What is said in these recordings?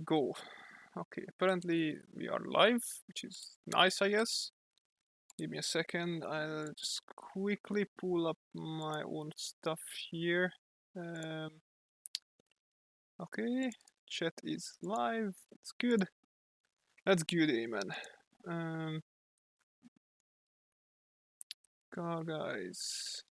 go. Okay, apparently we are live, which is nice, I guess. Give me a second. I'll just quickly pull up my own stuff here. Um, okay, chat is live. That's good. That's good, amen. Um, guys.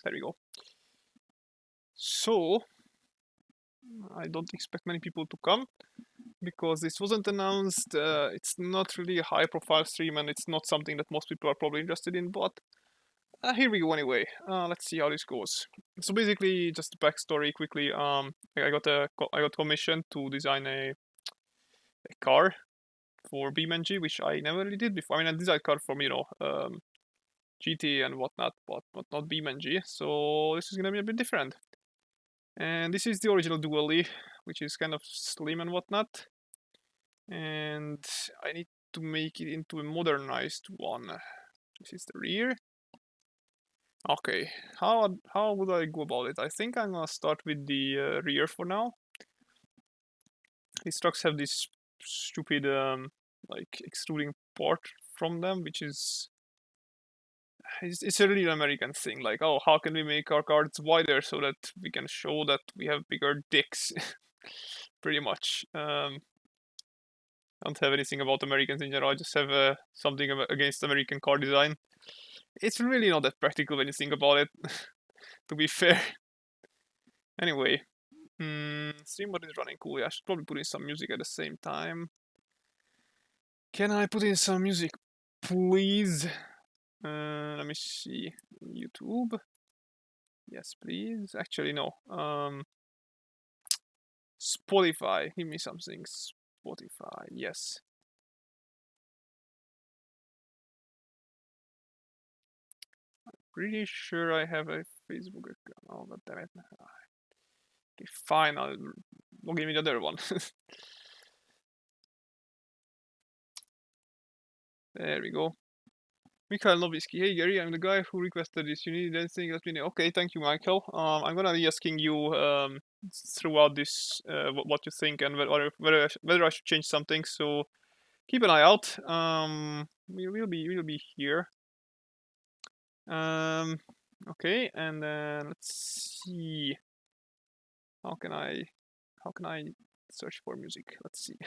There we go. So, I don't expect many people to come because this wasn't announced. It's not really a high profile stream and it's not something that most people are probably interested in, but here we go anyway. Let's see how this goes. So basically, just a backstory quickly. I got commissioned to design a car for BeamNG, which I never really did before. I mean, I designed a car from GT and whatnot, but not BeamNG. So this is gonna be a bit different. And this is the original Dually, which is kind of slim and whatnot. And I need to make it into a modernized one. This is the rear. Okay, how would I go about it? I think I'm gonna start with the rear for now. These trucks have this stupid like extruding part from them, which is it's a really American thing. Like, oh, how can we make our cars wider so that we can show that we have bigger dicks? Pretty much. I don't have anything about Americans in general. I just have something against American car design. It's really not that practical when you think about it. To be fair. Anyway, stream mode is running cool. Yeah, I should probably put in some music at the same time. Can I put in some music, please? Let me see. YouTube. Yes, please. Actually, no. Spotify. Give me something. Spotify. Yes. Pretty sure I have a Facebook account. Oh, god damn it. Okay, fine. I'll log in with the other one. There we go. Mikhail Novisky. Hey Gary, I'm the guy who requested this. You need anything? Let me know. Okay, thank you, Michael. I'm gonna be asking you throughout this what you think and whether I should change something. So keep an eye out. We'll be here. Okay, and then let's see. How can I search for music? Let's see.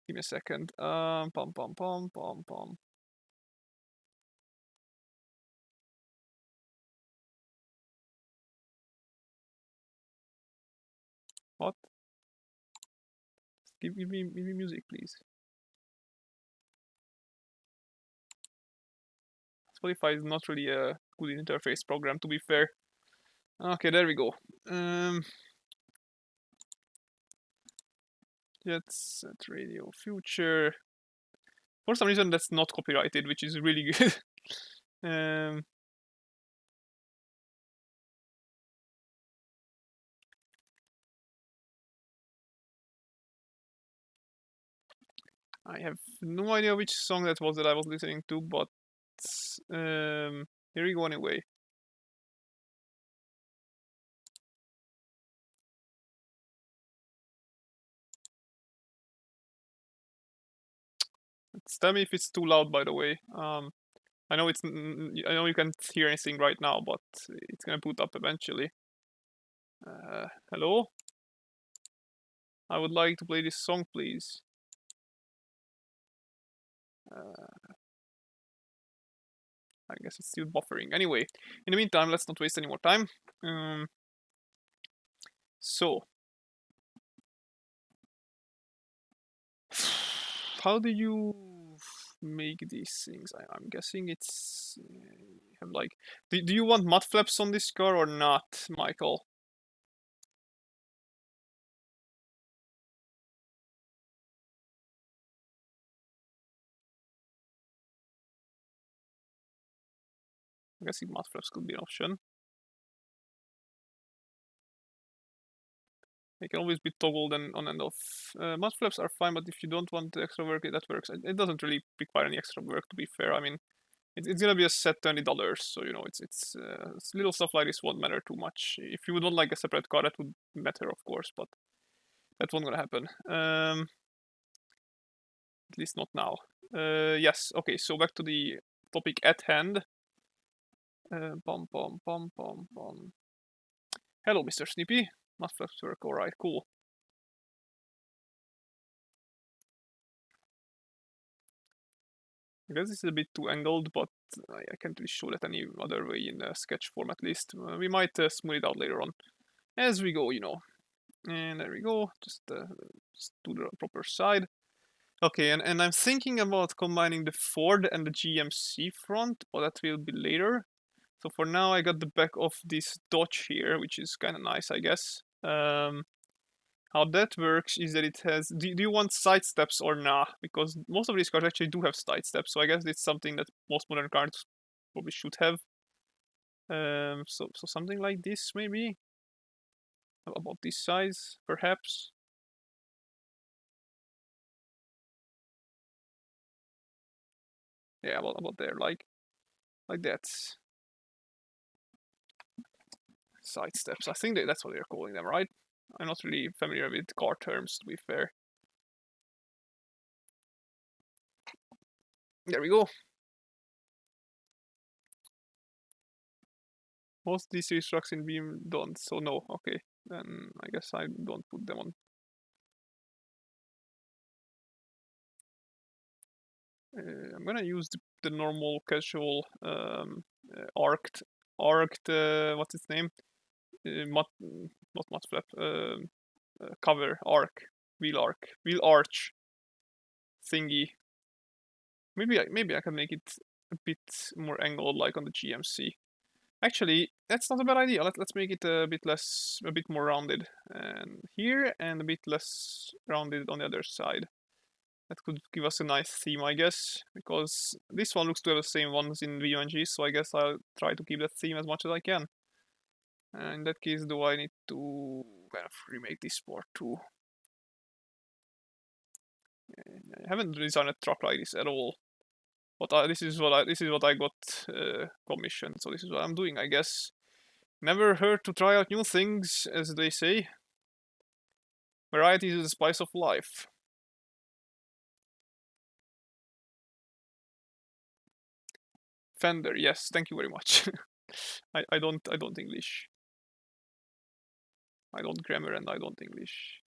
Give me a second. Pom pom pom pom pom. What? Give me music, please. Spotify is not really a good interface program, to be fair. Okay, there we go. Jet Set Radio Future. For some reason, that's not copyrighted, which is really good. I have no idea which song that was that I was listening to, but here we go anyway. Tell me if it's too loud, by the way. I know I know you can't hear anything right now, but it's gonna boot up eventually. Hello? I would like to play this song, please. I guess it's still buffering. Anyway, in the meantime, let's not waste any more time. So, how do you make these things? I'm guessing it's have like. Do you want mud flaps on this car or not, Michael? I guess mud flaps could be an option. They can always be toggled and on and off. Mud flaps are fine, but if you don't want the extra work, that works. It doesn't really require any extra work, to be fair. I mean, it's gonna be a set $20, so you know it's little stuff like this won't matter too much. If you would want like a separate car, that would matter, of course, but that won't gonna happen. At least not now. Yes. Okay. So back to the topic at hand. Bum bum bum bum bum. Hello, Mr. Snippy. Must work. All right. Cool. I guess this is a bit too angled, but I can't really show that any other way in sketch form at least. We might smooth it out later on as we go, you know. And there we go. Just do the proper side. Okay, and I'm thinking about combining the Ford and the GMC front, but that will be later. So for now, I got the back of this Dodge here, which is kind of nice, I guess. How that works is that it has. Do you want side steps or nah? Because most of these cars actually do have side steps, so I guess it's something that most modern cars probably should have. So something like this maybe. About this size, perhaps. Yeah, about there, like that. Side steps. I think that's what they're calling them, right? I'm not really familiar with car terms, to be fair. There we go. Most DC trucks in Beam don't, so no. Okay, then I guess I don't put them on. I'm gonna use the normal casual arced what's its name? Not mud flap. Cover wheel arch thingy. Maybe I can make it a bit more angled like on the GMC. Actually, that's not a bad idea. Let's make it a bit more rounded, and here, and a bit less rounded on the other side. That could give us a nice theme, I guess, because this one looks to have the same ones in VMG, so I guess I'll try to keep that theme as much as I can. And in that case, do I need to kind of remake this part too? I haven't designed a truck like this at all. But this is what I got commissioned, so this is what I'm doing, I guess. Never hurt to try out new things, as they say. Variety is the spice of life. Fender, yes, thank you very much. I don't English. I don't grammar and I don't English.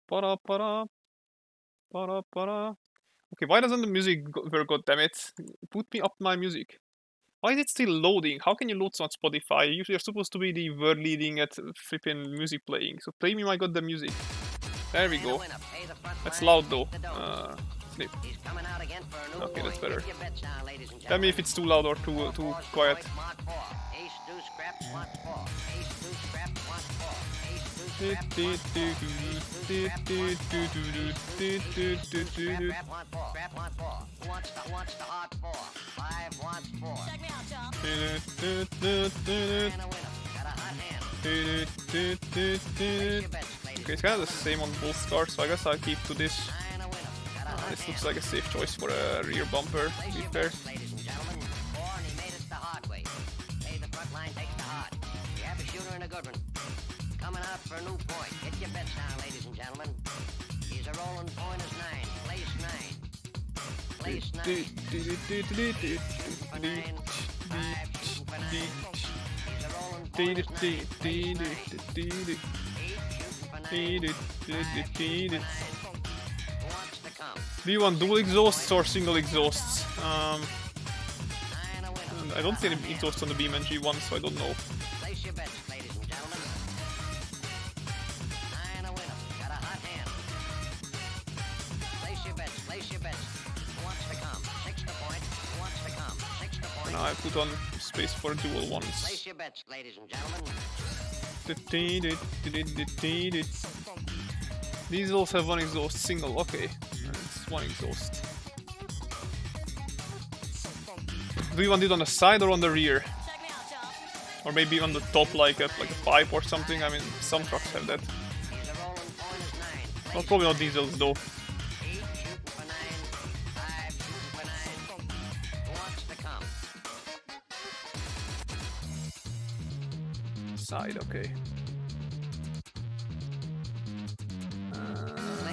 Para para para para. Okay, why doesn't the music work? God damn it! Put me up my music. Why is it still loading? How can you load on Spotify? You're supposed to be the world leading at flipping music playing. So play me my goddamn music. There we go. That's loud though. Snip. Okay, that's better. Tell me if it's too loud or too quiet. Okay, it's kind of the same on both cars, so I guess I'll keep to this. This looks like a safe choice for a rear bumper, to be fair. Coming out for a new point. Get your bets down, ladies and gentlemen. He's a rolling point as 9. Place 9. Place 9. 2 for 9. 5 for 9. He's a rolling point as 9. Place 9. 8 for 9. Who wants to come? Do you want dual exhausts or single exhausts? I don't see any exhausts on the BeamNG one, so I don't know. Place your bets, ladies and gentlemen. Now I put on space for dual ones. Place your bets, ladies and gentlemen. These also have one exhaust, single, okay. It's one exhaust. Do you want it on the side or on the rear? Or maybe on the top like a pipe or something. I mean, some trucks have that. Well, probably not diesels though. Side, okay.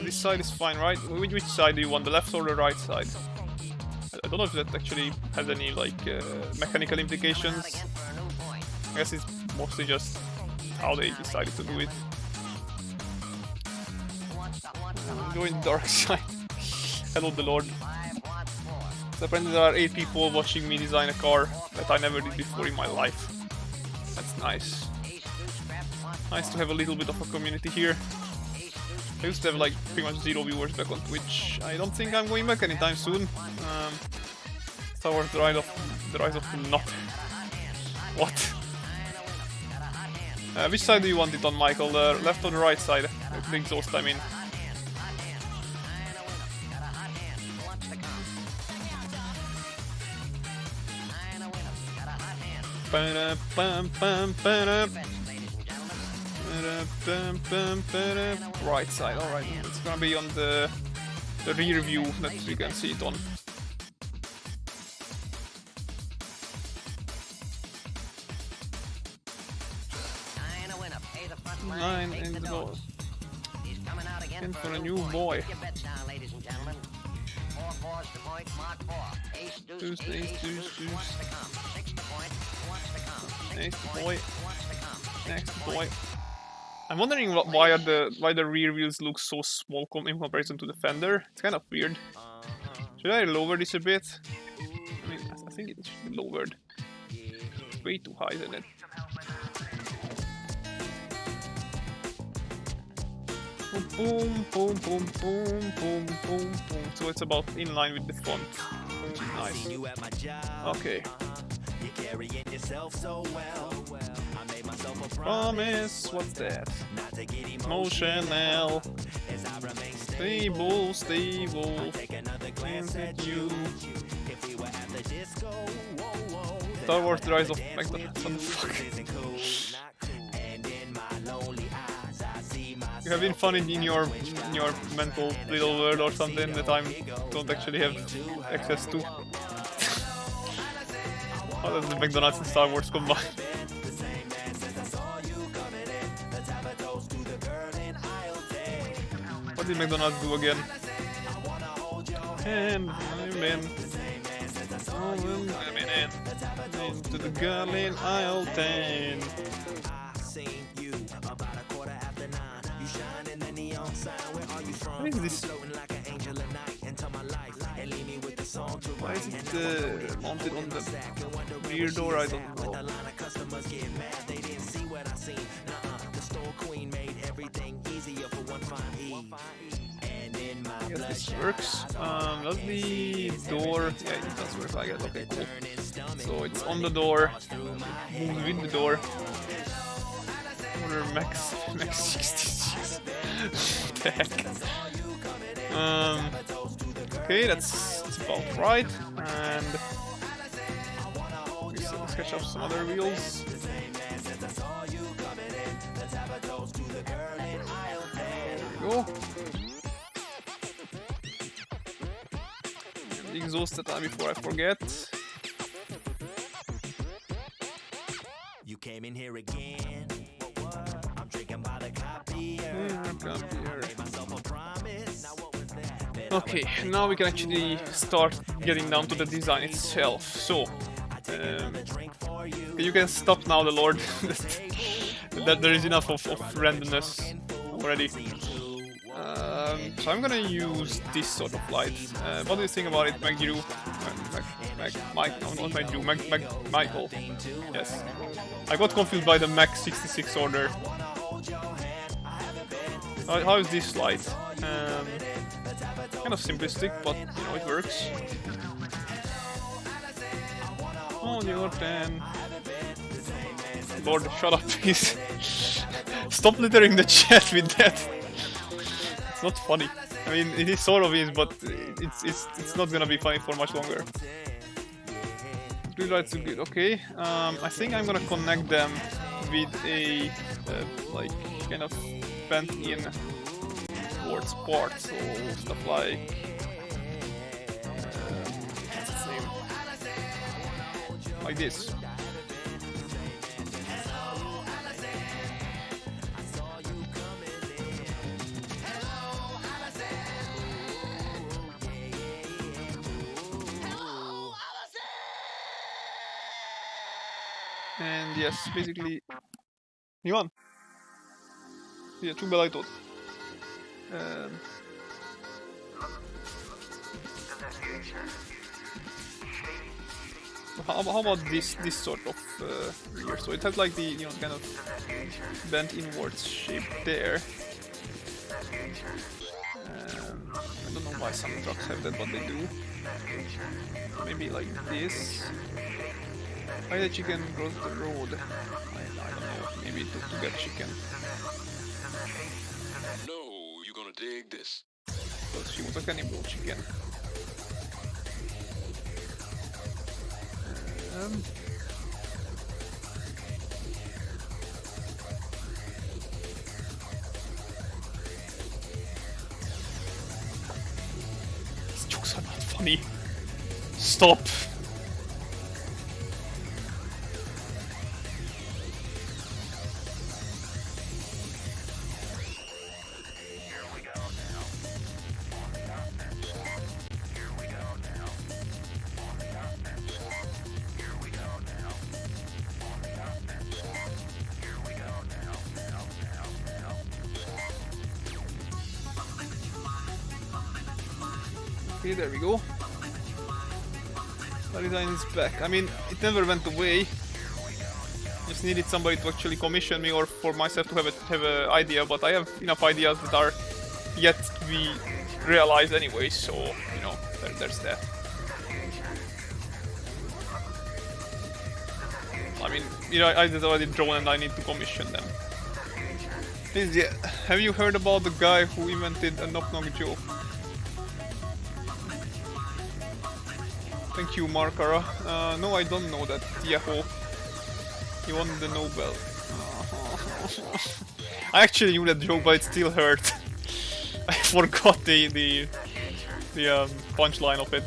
This side is fine, right? Which side do you want, the left or the right side? I don't know if that actually has any like mechanical implications. I guess it's mostly just how they decided to do it. Going dark side. Hello the Lord. So apparently there are 8 people watching me design a car that I never did before in my life. That's nice. Nice to have a little bit of a community here. I used to have like pretty much 0 viewers back on Twitch. I don't think I'm going back anytime soon. Star Wars: The Rise of Not. What? Which side do you want it on, Michael? The left or the right side? The exhaust, I mean. Right side, alright. It's gonna be on the rear view that we can see it on. Nine in the door. In for a new boy. Deuce. Next boy. Next boy. I'm wondering why the rear wheels look so small in comparison to the fender. It's kind of weird. Should I lower this a bit? I mean, I think it should be lowered. It's way too high, isn't it? Boom, boom, boom, boom, boom, boom, boom. So it's about in line with the font, which is nice. Okay. Promise, what's that? Emotional. Stable. Can't hit you. Star Wars: The Rise of McDonald's. What the fuck? You have been fun in your mental little world or something that I don't actually have access to. How does the McDonald's and Star Wars combine? What did McDonald's do again? And I'm in. Into the girl in aisle 10. What is this? Why is it mounted on the rear door? I don't know. I guess this works. Does the door... Yeah, it does work, I guess. Okay, cool. So it's on the door. It moves with the door. Order max 66. What the heck? Okay, that's about right. And let's sketch up some other wheels. There we go. And the exhaust that time before I forget. You came in here again. I'm drinking by the copy. Okay, now we can actually start getting down to the design itself. So, you can stop now, the Lord. That there is enough of randomness already. So I'm gonna use this sort of light. What do you think about it, Michael? Yes. I got confused by the Mac 66 order. How is this light? Kind of simplistic, but you know, it works. On your 10. Lord, shut up, please. Stop littering the chat with that. It's not funny. I mean, it is sort of is, but it's not gonna be funny for much longer. Real lights are good. Okay. I think I'm gonna connect them with a like kind of bent in towards parts, so stuff like what's its name? Like this. And yes, basically, you won. Yeah, too bad I thought. So how about this sort of rear? So it has like the kind of bent inwards shape there. I don't know why some trucks have that, but they do. Maybe like this. Why the chicken cross the road? I don't know. Maybe to get chicken. No, you're gonna dig this. Because she was a cannibal chicken. These jokes are not funny. Stop. Okay, there we go. The design is back. I mean, it never went away. Just needed somebody to actually commission me, or for myself to have an idea. But I have enough ideas that are yet to be realized anyway. So you know, there's that. I mean, you know, I did already drawn, and I need to commission them. Have you heard about the guy who invented a knock-knock joke? Thank you, Markara. No, I don't know that. Yahoo. He won the Nobel. I actually knew that joke, but it still hurt. I forgot the punchline of it.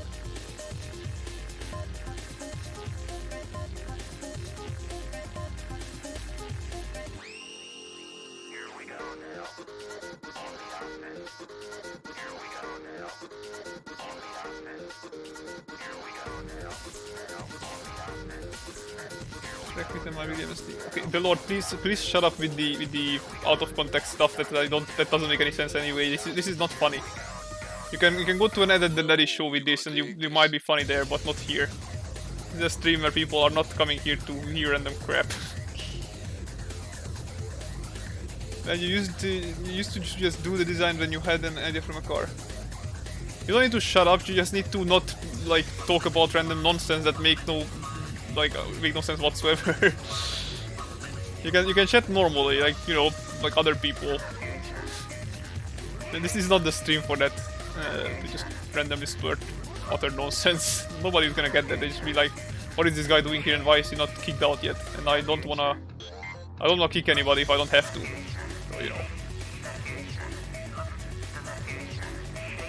Okay, the Lord, please shut up with the out of context stuff that doesn't make any sense anyway. This is not funny. You can go to an Ed and Larry show with this, and you might be funny there, but not here. This is a stream where people are not coming here to hear random crap. And you used to just do the design when you had an idea from a car. You don't need to shut up. You just need to not like talk about random nonsense that make no sense whatsoever. you can chat normally, like, you know, like other people. And this is not the stream for that. To just randomly splurt utter nonsense. Nobody's gonna get that. They just be like, what is this guy doing here and why is he not kicked out yet? And I don't wanna kick anybody if I don't have to. So, you know.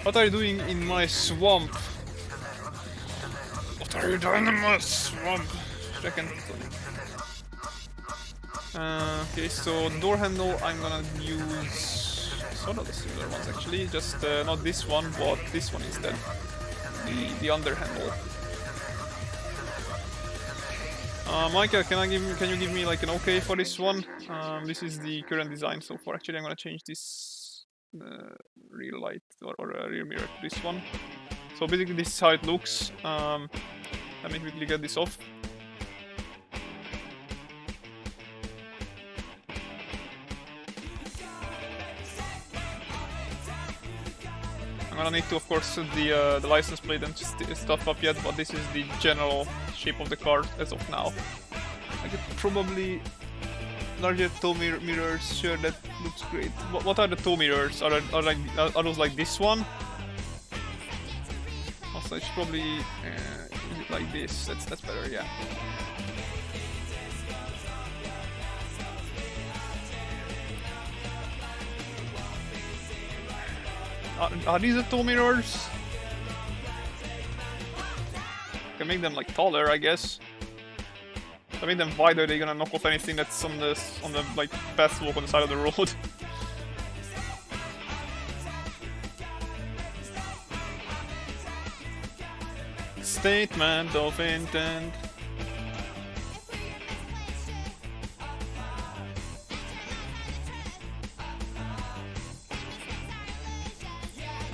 What are you doing in my swamp? What are you doing in my swamp? Second. Okay, so the door handle I'm gonna use sort of the similar ones actually, just not this one, but this one instead. The under handle. Michael, can you give me like an okay for this one? This is the current design so far. Actually, I'm gonna change this rear light or rear mirror to this one. So basically, this is how it looks. Let me quickly get this off. I'm gonna need to, of course, set the license plate and stuff up yet, but this is the general shape of the car as of now. I could probably larger toe mirrors. Sure, that looks great. What are the toe mirrors? Are those like this one? Also, I should probably use it like this. That's better, yeah. Are these the two mirrors? Can make them like taller, I guess. If I make them wider, they're gonna knock off anything that's on the like path walk on the side of the road. Statement of intent.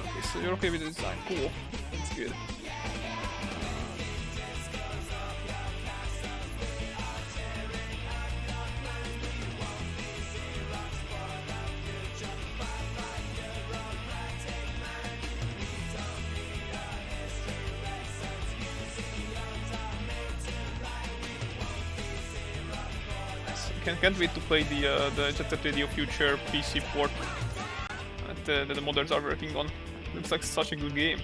Okay, so you're okay with the design. Cool. That's good. Can't wait to play the Jet Set Radio Future PC port that the modders are working on. Looks like such a good game.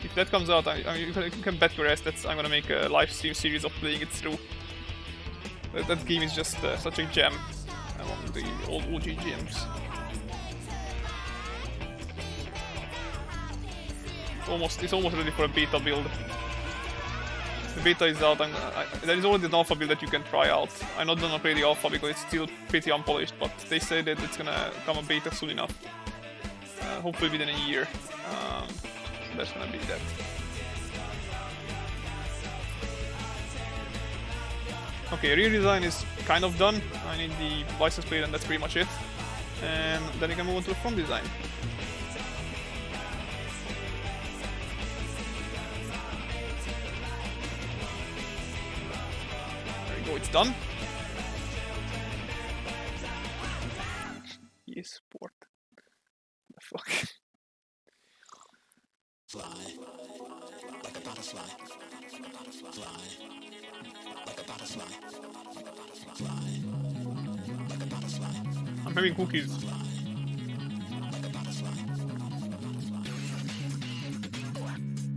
If that comes out, you can bet your ass that I'm gonna make a live stream series of playing it through. That game is just such a gem among the old OG gems. It's almost ready for a beta build. The beta is out, there is already an alpha build that you can try out. I'm not gonna play the alpha because it's still pretty unpolished, but they say that it's gonna come a beta soon enough. Hopefully within a year. That's gonna be that. Okay, redesign is kind of done. I need the license plate and that's pretty much it. And then you can move on to the front design. Go, it's done. Yes, port. The fuck. Fly like a butterfly. Fly like a butterfly. Fly like a butterfly. I'm having cookies. Like a butterfly.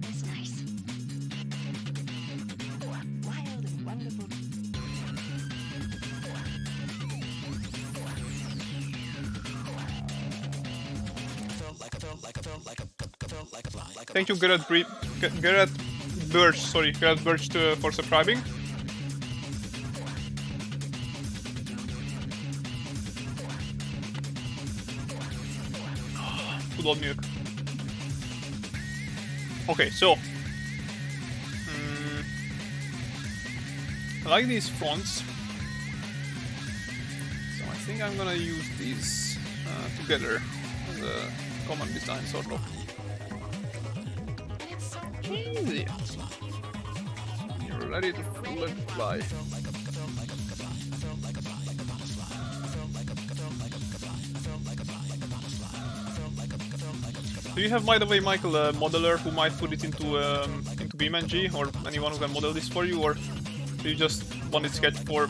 That's nice. Wild and wonderful. Thank you, Gerard Birch for subscribing. Good old milk. Okay, so I like these fonts, so I think I'm gonna use these together as a common design, sort of. Easy. You're ready to fly. Do you have, by the way, Michael, a modeler who might put it into BeamNG, or anyone who can model this for you, or do you just want it sketched for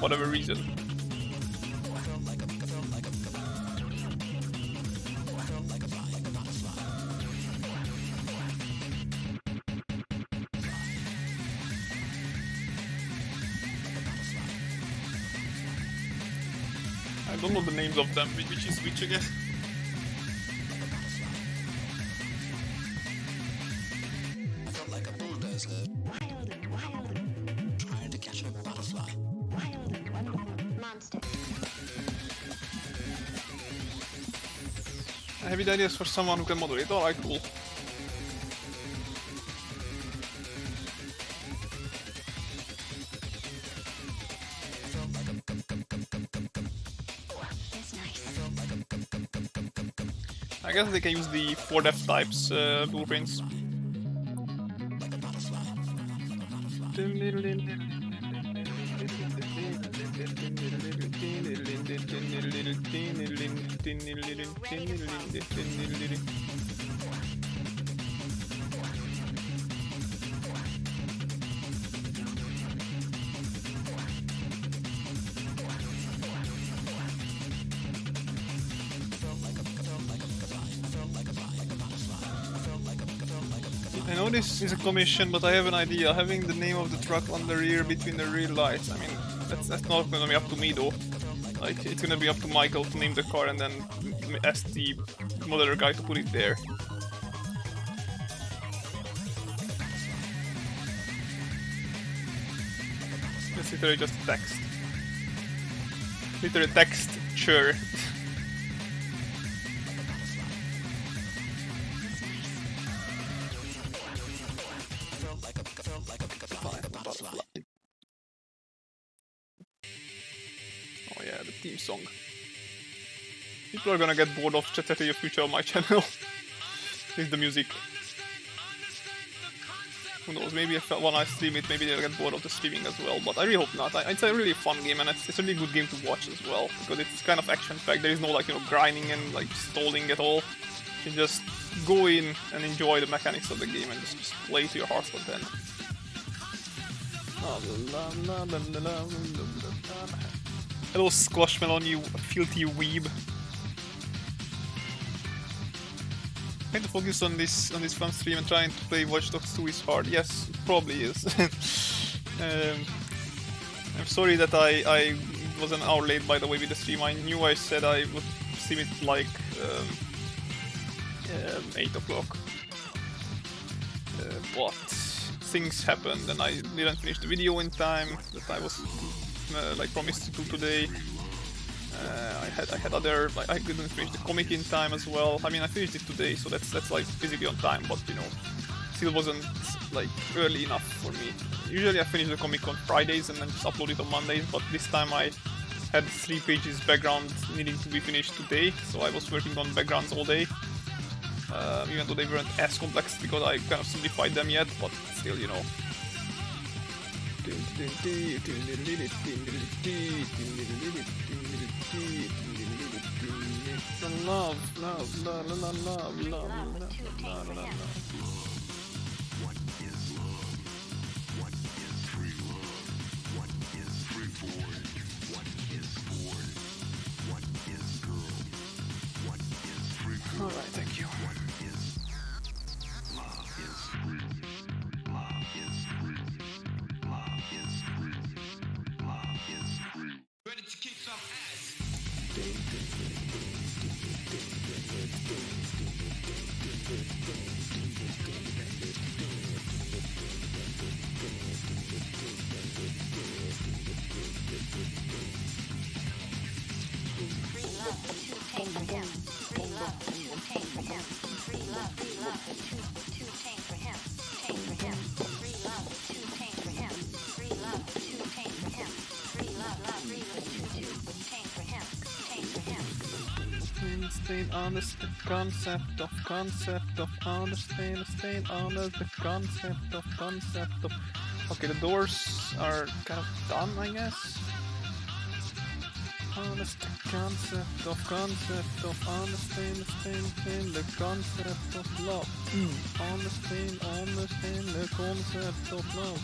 whatever reason? I don't know the names of them, which is which again. Wild and wild. Trying to catch a butterfly. Wild and wonderful. Monster. I have ideas for someone who can model it. Alright, cool. That's nice. I guess they can use the 4def types blueprints. I know this is a commission, but I have an idea. Having the name of the truck on the rear between the rear lights. I mean, that's not gonna be up to me though. Like, it's gonna be up to Michael to name the car and then ask the modeler guy to put it there. It's literally just text. Literally text, sure. Oh yeah, the theme song. People are gonna get bored of Chattery of Future on my channel. With the music. Who knows, maybe when I stream it, maybe they'll get bored of the streaming as well, but I really hope not. It's a really fun game, and it's a really good game to watch as well, because it's kind of action-packed. There is no, like, you know, grinding and, like, stalling at all. You can just go in and enjoy the mechanics of the game and just play to your heart's content. Hello, Squashmelon, you filthy weeb. Trying to focus on this fun stream and trying to play Watch Dogs 2 is hard. Yes, it probably is. I'm sorry that I was an hour late, by the way, with the stream. I knew I said I would stream it like 8 o'clock. But things happened and I didn't finish the video in time that I was like promised to do today. I had other, like, I couldn't finish the comic in time as well. I mean, I finished it today, so that's like physically on time, but you know, still wasn't like early enough for me. Usually I finish the comic on Fridays and then just upload it on Mondays, but this time I had 3 pages background needing to be finished today, so I was working on backgrounds all day. Even though they weren't as complex because I kind of simplified them yet, but still, you know. Alright, thank you. Ready to kick some ass. Understand the concept of understand the concept of. Okay, the doors are kind of done, I guess. Understand concept of understand the concept of love. Understand the concept of love.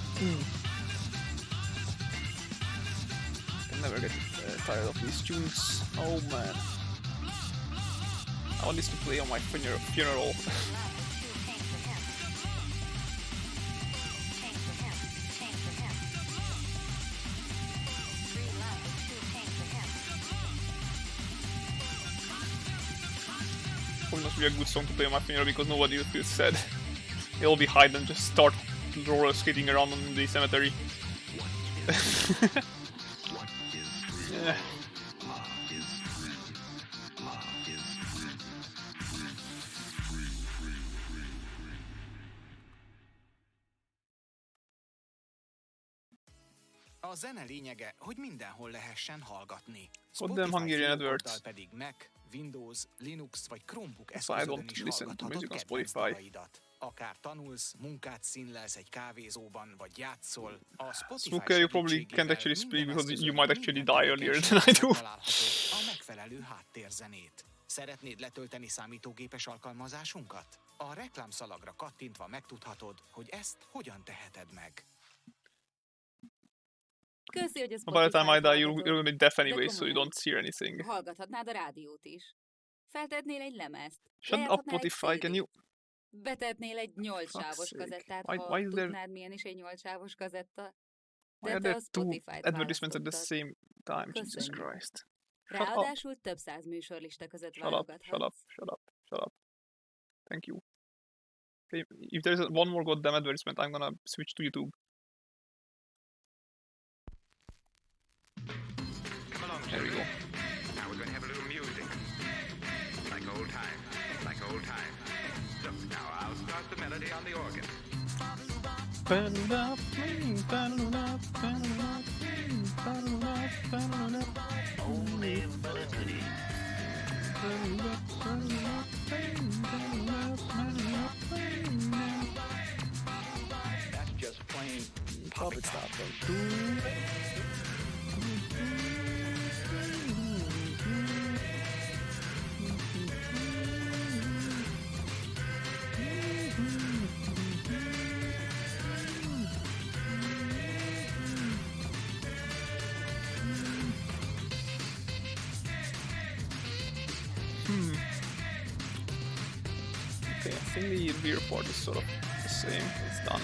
Can never get tired of these tunes. Oh man. I want this to play on my funeral. Probably not be a good song to play on my funeral because nobody will feel sad. They'll be hide and just start roller skating around on the cemetery. Yeah. A zene lényege, hogy mindenhol lehessen hallgatni. Goddamn Hungarian fiókoddal adverts. pedig Mac, Windows, Linux vagy Chromebook I eszközön don't is listen to hallgathatod music on kedvenc Spotify. dalaidat. Akár tanulsz, munkát színlelsz egy kávézóban, vagy játszol, a Spotify Smokey, you probably segítségével can't actually speak minden because you eszközön, might actually minden die earlier tevékenységben than I do. találhatod a megfelelő háttérzenét. Szeretnéd letölteni számítógépes alkalmazásunkat? A reklámszalagra kattintva megtudhatod, hogy ezt hogyan teheted meg. Köszi, hogy a By the time I die, you're hallgatod. gonna be deaf De anyway, so you komolyan, don't hear anything. hallgathatnád a rádiót is. Feltetnél egy lemezt. Shut up, Lejátszhatnál egy Spotify, can CD-t. you Betetnél egy 8 Fuck's sávos sake. kazettát, Why- ha why is there- tudnád, milyen is egy 8 sávos kazetta. Why De are te there a two Spotify-t advertisements at the választottad. same time? Jesus Köszönjük. Christ. Shut up. Ráadásul több száz műsorlista között Shut up. válogathatsz. Shut up. Shut up. Shut up. Thank you. Okay, if there's one more goddamn advertisement, I'm gonna switch to YouTube. Come along, There we go. Now we're gonna have a little music. Like old times. Like old times. Look, now I'll start the melody on the organ. Only but a goodie. That's just plain Probably stop Okay, I think the rear part is sort of the same. It's done.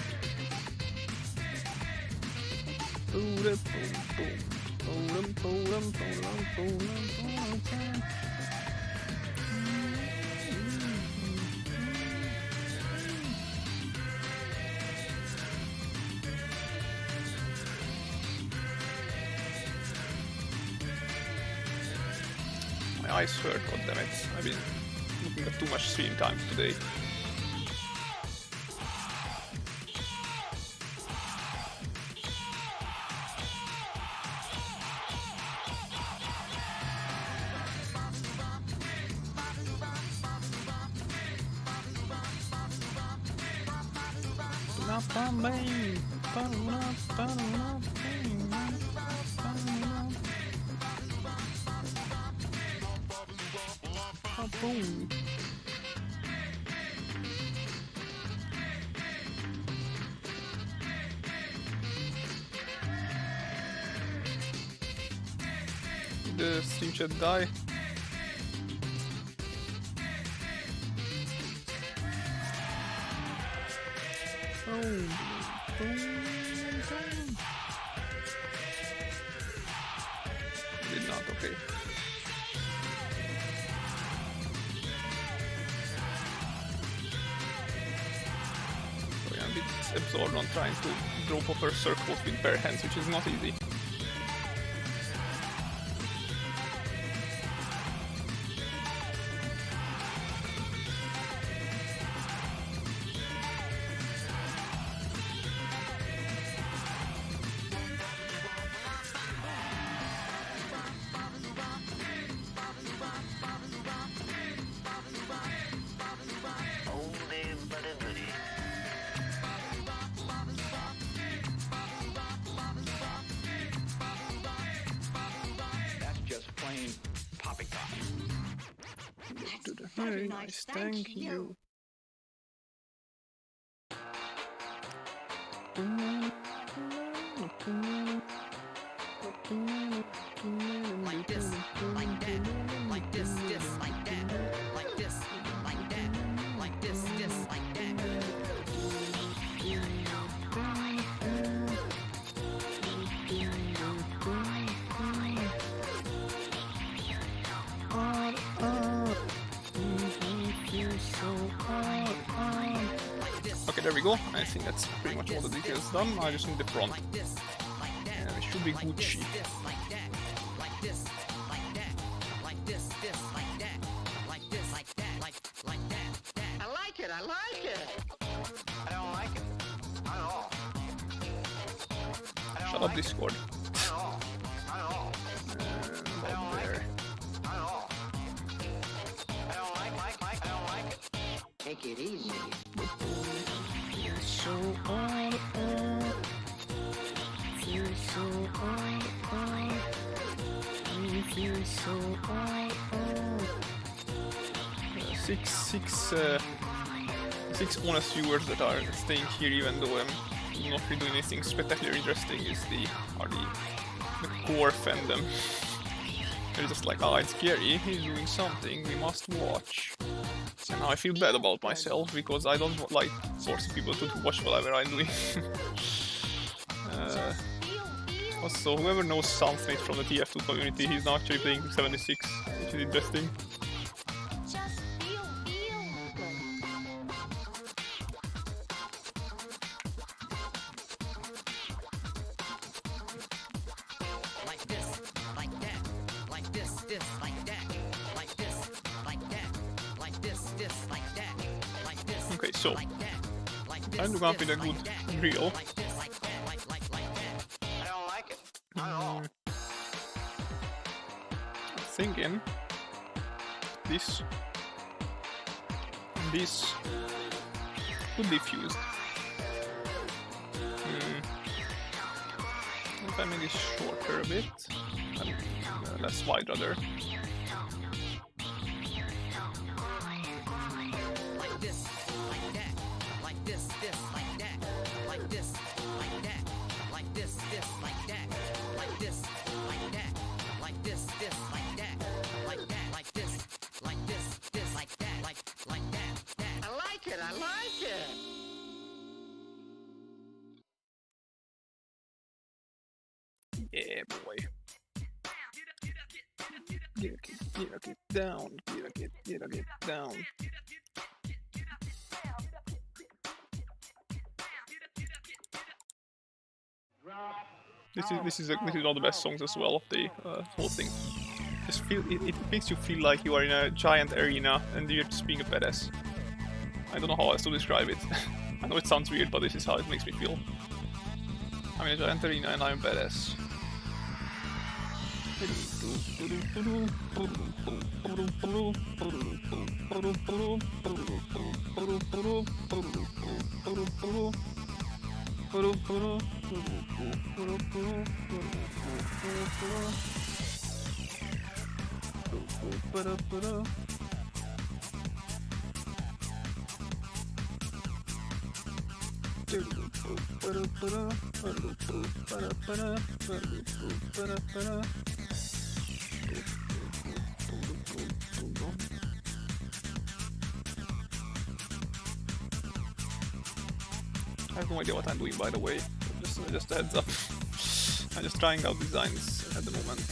My eyes hurt, goddammit. I've been looking at too much screen time today. Boom. The stream chat die. Did not, okay. So yeah, I'm a bit absorbed on trying to draw proper circles with bare hands, which is not easy. Only but a goodie. That's just plain poppycock. Very nice, thank you. Like this, like that, like this, like that, like this, like that, like this, like that. Okay, there we go. I think that's pretty much all the details done. I just need the front. And it should be Gucci. I like it, I like it. I don't like it. Not at all. I don't Shut like up, Discord. Not at all. Not at all. And about there. Not at all. I don't like, I don't like it. Take it easy. So on, feel so on, feel so on. Six honest viewers that are staying here, even though I'm not really doing anything spectacularly interesting. Are the core fandom. They're just like, oh, it's Gary. He's doing something. We must watch. And now I feel bad about myself because I don't like forcing people to watch whatever I'm doing. Also, whoever knows Sunsmith from the TF2 community, he's now actually playing 76, which is interesting. Like this, like that, like this, like that, like this, like that, like this, like that, like this. Okay, so like that, like this, time to come up with a good reel. like this, like that, like that. I don't like it. Not at all. Thinking this could be fused. If I make this shorter a bit, and less wide rather. Like this, like that, like this, like that, like this, like that, like this, like that, like this, like that, like this, like that, like that, like this, like this, like that, like that, that. I like it. I like it. Yeah, boy. Get down, get down. This is one of the best songs as well of the whole thing. Just feel it makes you feel like you are in a giant arena and you're just being a badass. I don't know how else to describe it. I know it sounds weird, but this is how it makes me feel. I'm in a giant arena and I'm a badass. I have no idea what I'm doing, by the way. Just a heads up. I'm just trying out designs at the moment.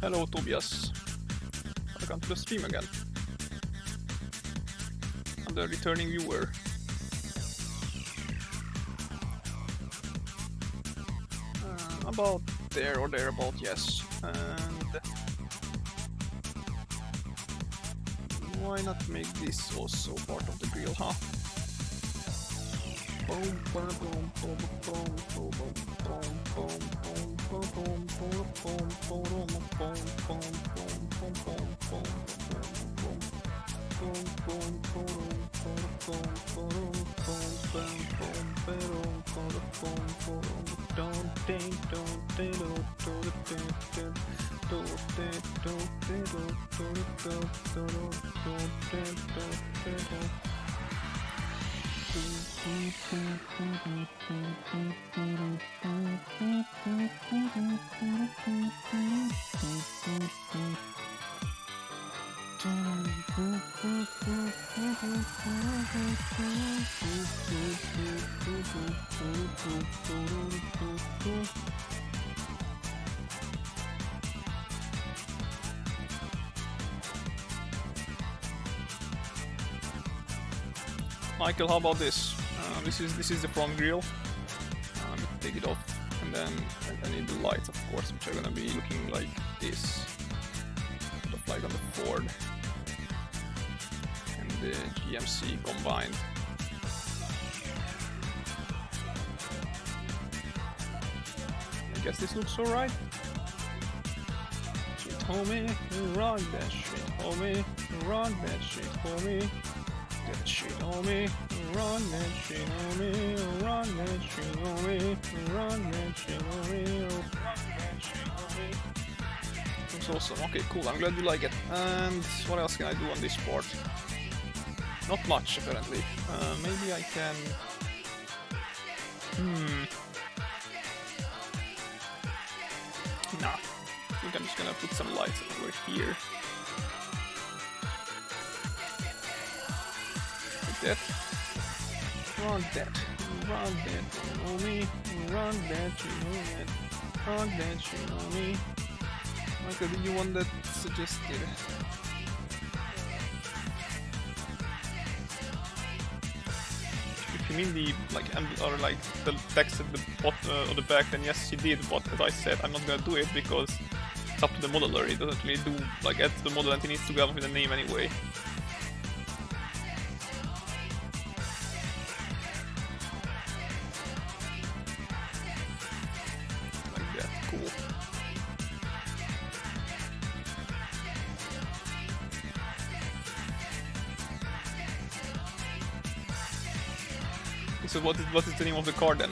Hello, Tobias. Welcome to the stream again. I'm the returning viewer. About there or thereabout, yes. And why not make this also part of the grill, huh? Michael, how about this? This is the front grill. Take it off, and then I need the lights, of course, which are gonna be looking like this, sort of like on the Ford and the GMC combined. I guess this looks alright. Shit, homie, run that shit, homie, run that shit, homie. That shit on me, run that shit on me, run that shit on me, run that shit on me, run that It was awesome. Okay, cool. I'm glad you like it. And what else can I do on this part? Not much, apparently. Maybe I can... Nah. I think I'm just gonna put some lights over here. Like that. Run that. Run that. You know me. Run that. You know that. Run that. You know me. Michael, did you want that suggested? If you mean the or like the text at the bottom or the back, then yes, he did. But as I said, I'm not gonna do it because it's up to the modeler. It doesn't really do like add to the model, and he needs to go with the name anyway. Like that, cool. So what is the name of the car then?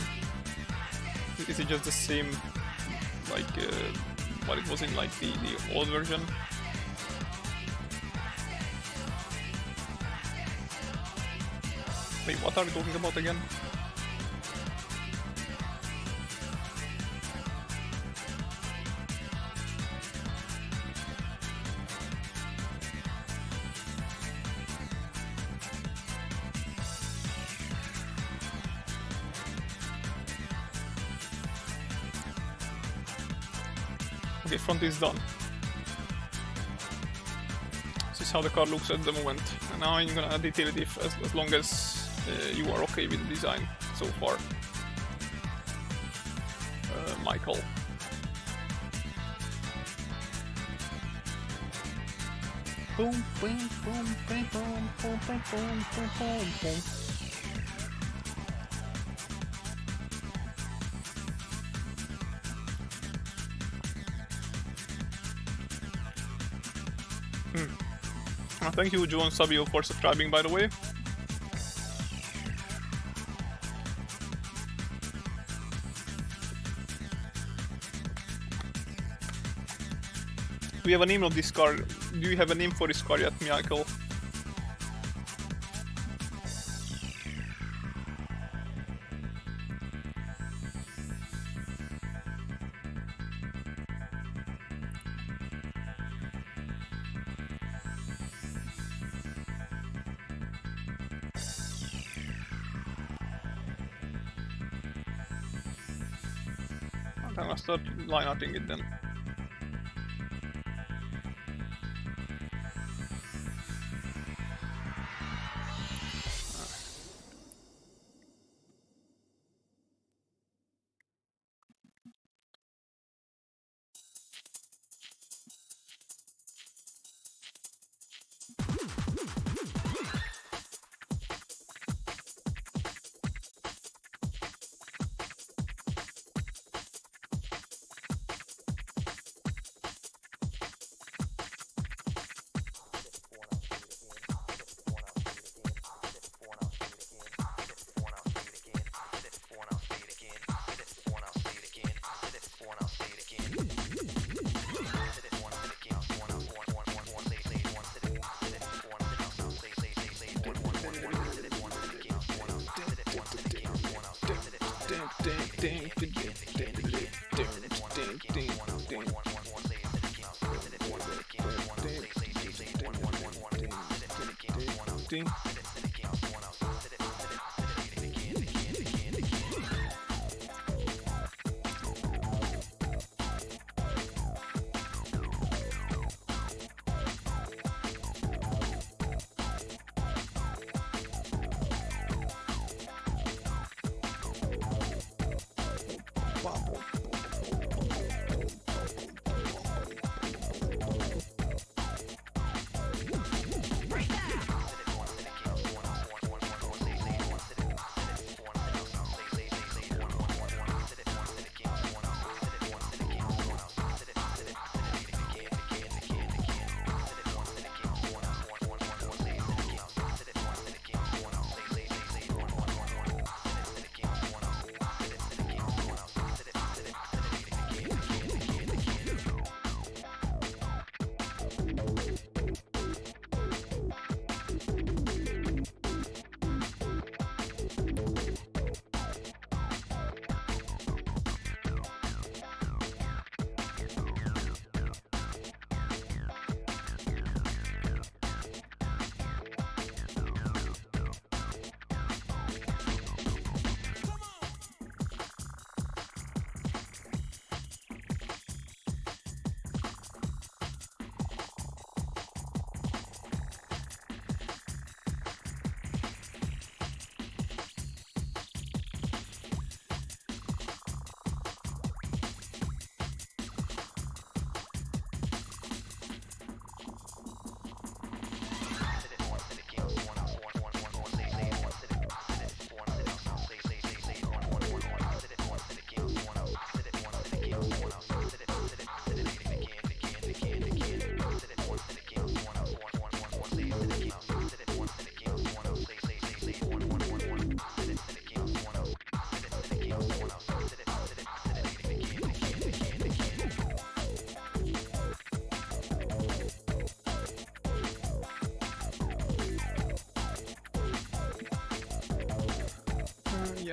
Is it just the same like what it was in like the old version? Wait, what are we talking about again? Okay, front is done. This is how the car looks at the moment. And now I'm gonna detail it as long as you are okay with the design so far. Michael. Boom, boom, boom, boom, boom, boom, boom, boom, boom, boom, boom. Thank you, Joan Sabio, for subscribing, by the way. Do we have a name of this car? Do you have a name for this car yet, Michael? I'm gonna start line outing it then.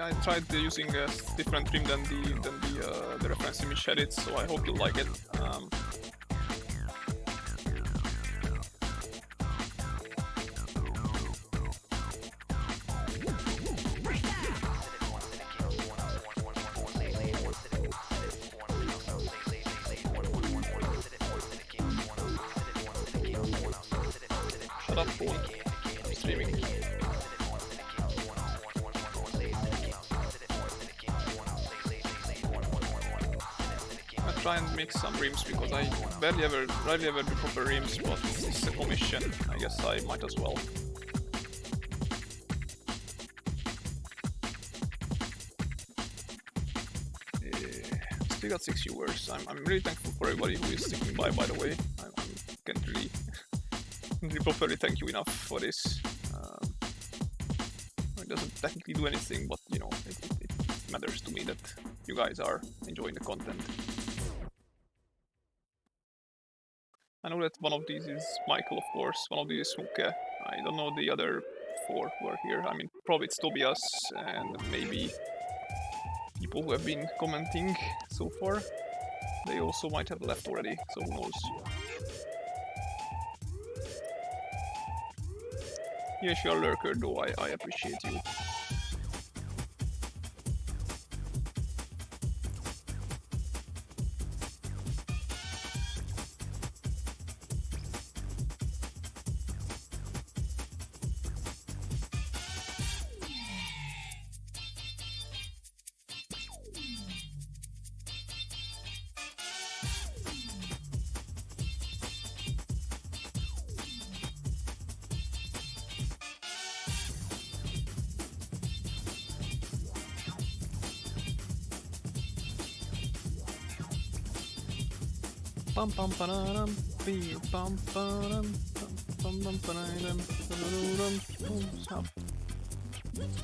I tried using a different trim than the reference image edit, so I hope you like it. Shut up, phone. I'm streaming. I try and make some rims because I rarely ever do proper rims, but it's a commission. I guess I might as well. Still got 6 viewers. I'm really thankful for everybody who is sticking by the way. I can't really properly thank you enough for this. It doesn't technically do anything, but you know, it matters to me that you guys are enjoying the content. I know that one of these is Michael, of course, one of these is Hunke. I don't know the other 4 who are here. I mean, probably it's Tobias and maybe people who have been commenting so far. They also might have left already, so who knows. Yes, you're a lurker though, I appreciate you. Pam pam pararam, pee pam param, pam pam pararam, sap,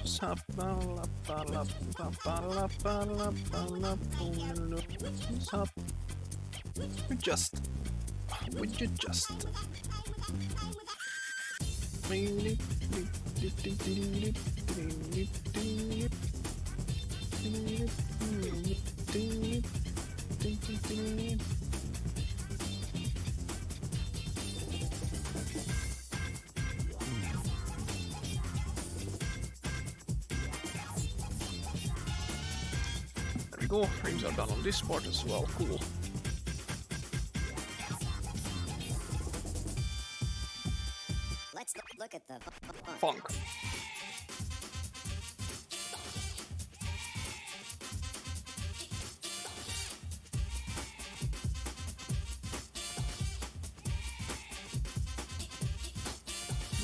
sap, la pa la pa pa la pa la pa la sap. Would you just? There we go, frames are done on this part as well, cool. Let's look at the Funk.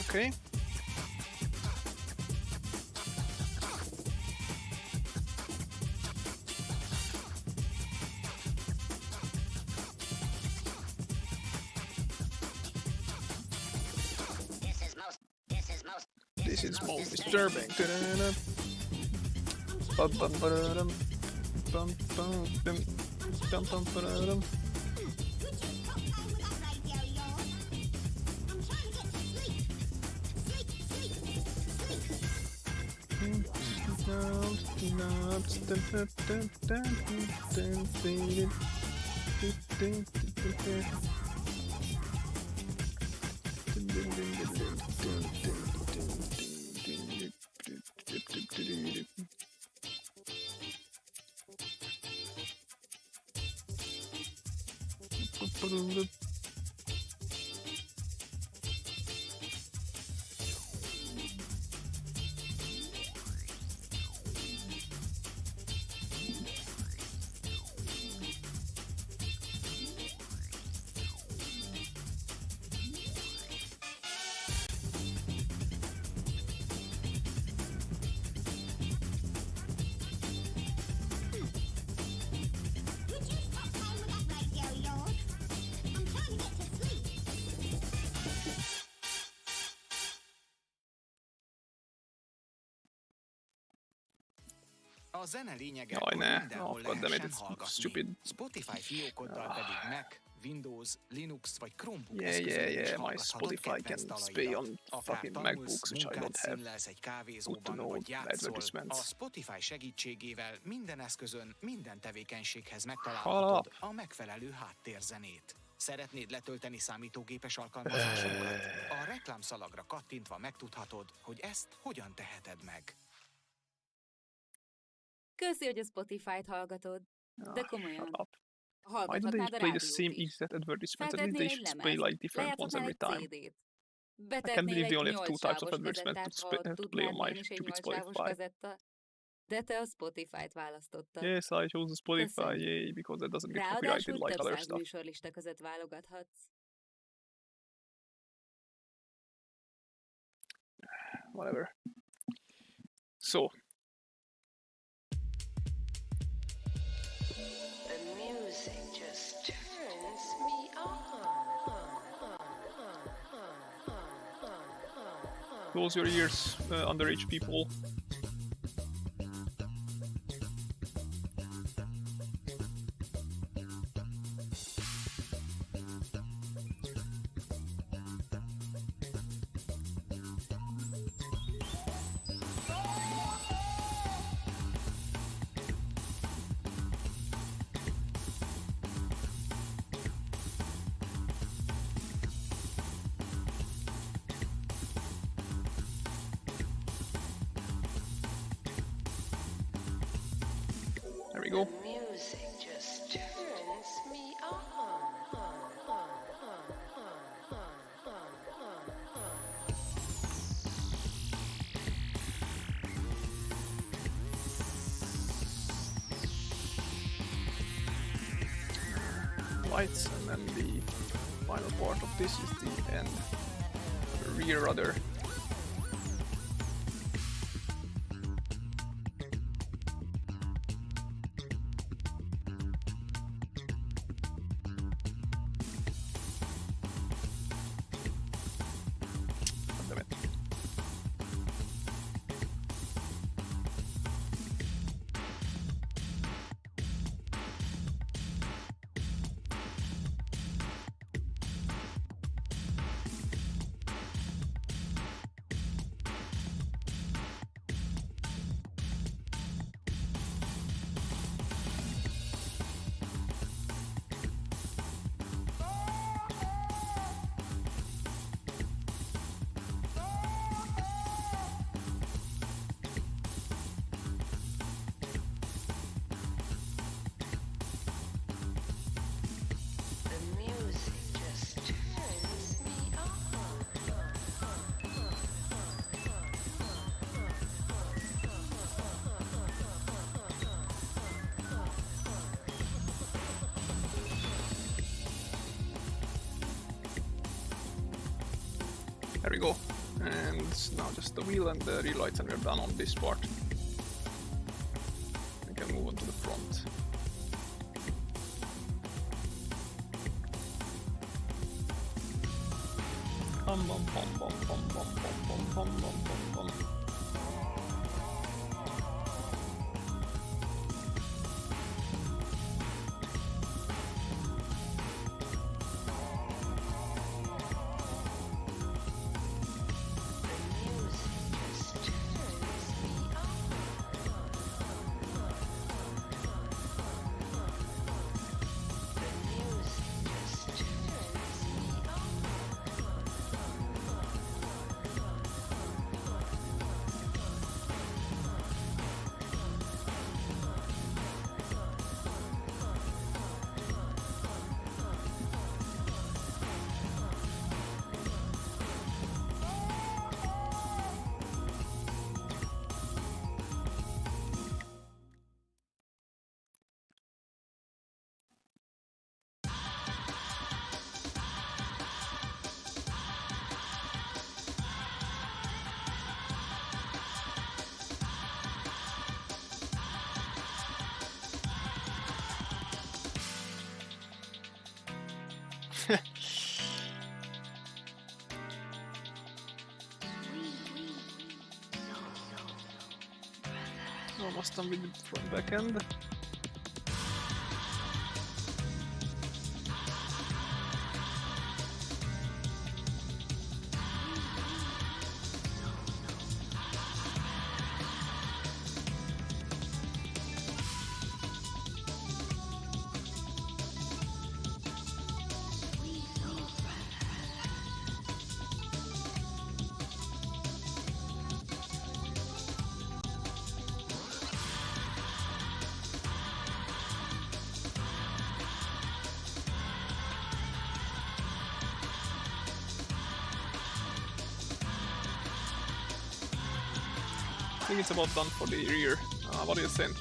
Okay. This is most disturbing. Ta-da-da. Bum-bum-ba-da-dum. Bum-bum-bum. Bum-bum-ba-da-dum. A zene lényege, Jaj, hogy ne. mindenhol Oh, god damn it, lehessen it's hallgatni. stupid. Spotify fiókodban pedig Mac, Windows, Linux vagy Chromebook Yeah, eszközön is my hallgathatod Spotify kedvenc can spay dalaidat. on Akár fucking tanulsz, MacBooks, which I munkát don't have. színlelsz egy Good to kávézóban, know vagy játszol. advertisements. A Spotify segítségével minden eszközön, minden tevékenységhez Shut megtalálhatod up. a megfelelő háttérzenét. Szeretnéd letölteni számítógépes alkalmazásokat? A reklámszalagra kattintva megtudhatod, hogy ezt hogyan teheted meg. Köszi, hogy a Spotify-t hallgatod. De komolyan. Shut up. Why do they Hallgathatnád a play the rádiót same is. exact advertisements? At least Feltetnél they egy should play lemezt, like different ones lejátszhatnál every egy time. CD-t. I can't Betetnél believe they egy only have 2 types of 8 sávos advertisements kazettát, to ha have to play on tudnád my milyen is egy stupid 8 sávos Spotify. kazetta. De te a Spotify-t választottad. Yes, I chose the Spotify, Köszönjük. yay, because that doesn't get Ráadásul copyrighted like több other száz stuff. műsorlista között válogathatsz. Whatever. So, The music just turns me on. close your ears, underage people. There we go. The music just turns me on. Lights, and then the final part of this is the end. The rear rudder. Damn it. The music just turns me There we go. And now just the wheel and the rear lights, and we're done on this part. We can move on to the front. Bum bum bum bum bum bum bum bum bum bum bum. Almost done with the front back end. think it's about done for the rear. What do you think?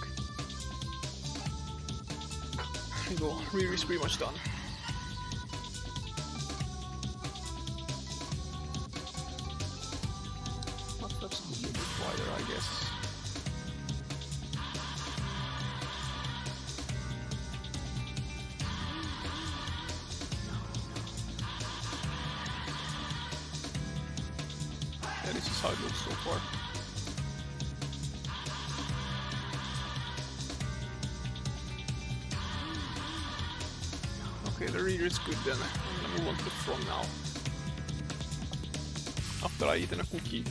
Here you go, rear is pretty much done. That's a little bit wider, I guess. Yeah, this is how it looks so far. Okay, the rear is good then. I'm gonna move on to the front now. After I eaten a cookie.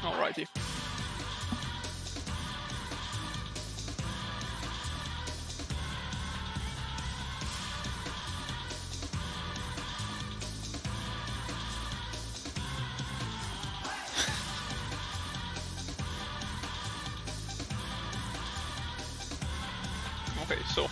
Alrighty. Okay, so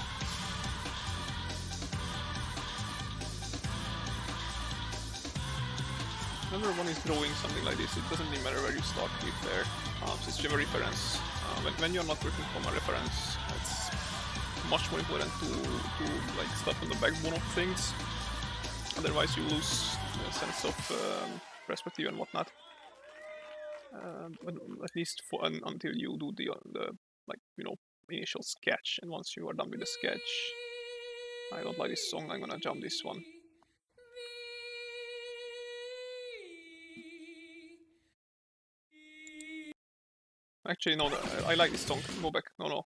whenever one is drawing something like this, it doesn't really matter where you start with there. So it's just a reference. When you're not working from a reference, it's much more important to like start from the backbone of things. Otherwise, you lose a sense of perspective and whatnot. At least for until you do the like initial sketch, and once you are done with the sketch, I don't like this song. I'm gonna jump this one. Actually, no, I like this song. Go back. No.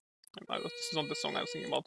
This is not the song I was thinking about.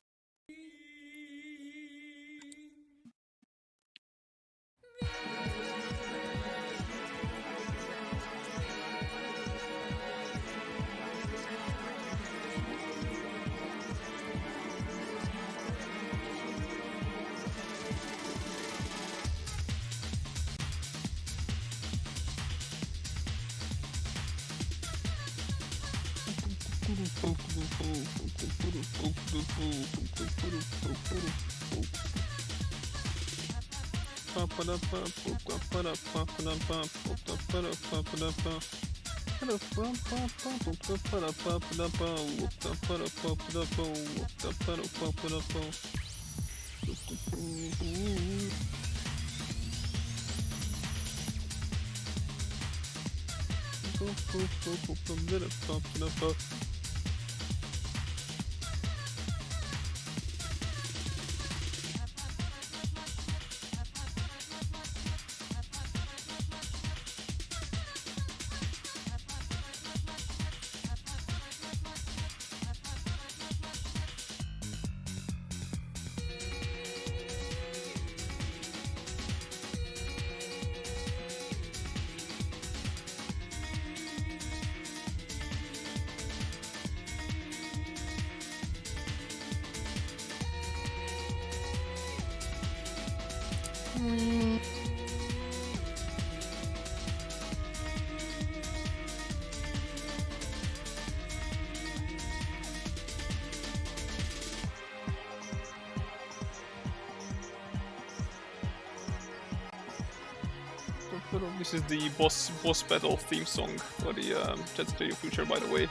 This is the boss battle theme song for the Jet Set Radio Future, by the way.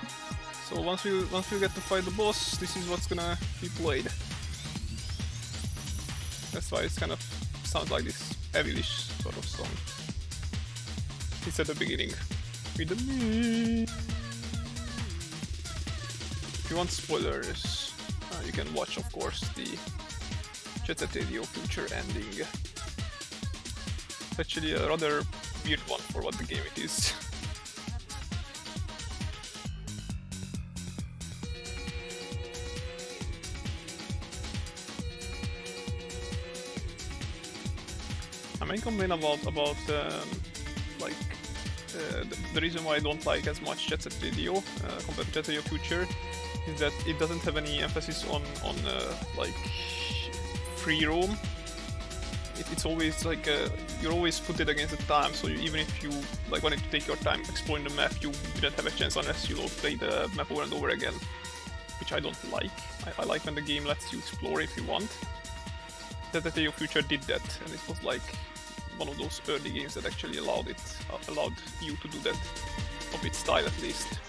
So once we get to fight the boss, this is what's gonna be played. That's why it's kind of sounds like this heavy-ish sort of song. It's at the beginning. With the me. If you want spoilers, you can watch, of course, the Jet Set Radio Future ending. It's actually a rather weird one for what the game it is. I may complain about like the reason why I don't like as much Jet Set Radio compared to Jet Radio Future is that it doesn't have any emphasis on like free roam. It's always like you're always put it against the time. So even if you like wanted to take your time exploring the map, you didn't have a chance unless you play the map over and over again, which I don't like. I like when the game lets you explore if you want. Jet Radio Future did that, and it was like one of those early games that actually allowed you to do that, of its style at least.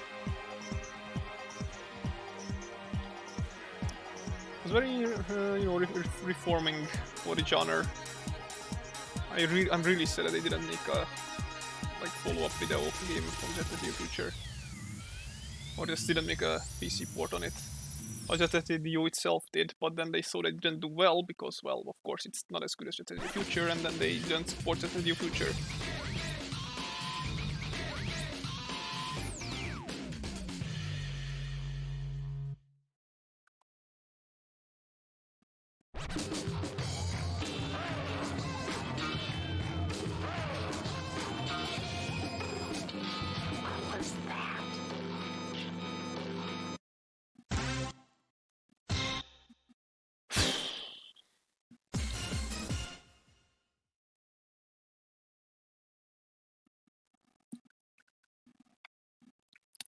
It was very reforming for the genre. I'm really sad that they didn't make a like follow-up video game from Jet Radio Future, or just didn't make a PC port on it. Or Jet Radio itself did, but then they saw that it didn't do well because, well, of course it's not as good as Jet Radio Future, and then they didn't support Jet Radio Future.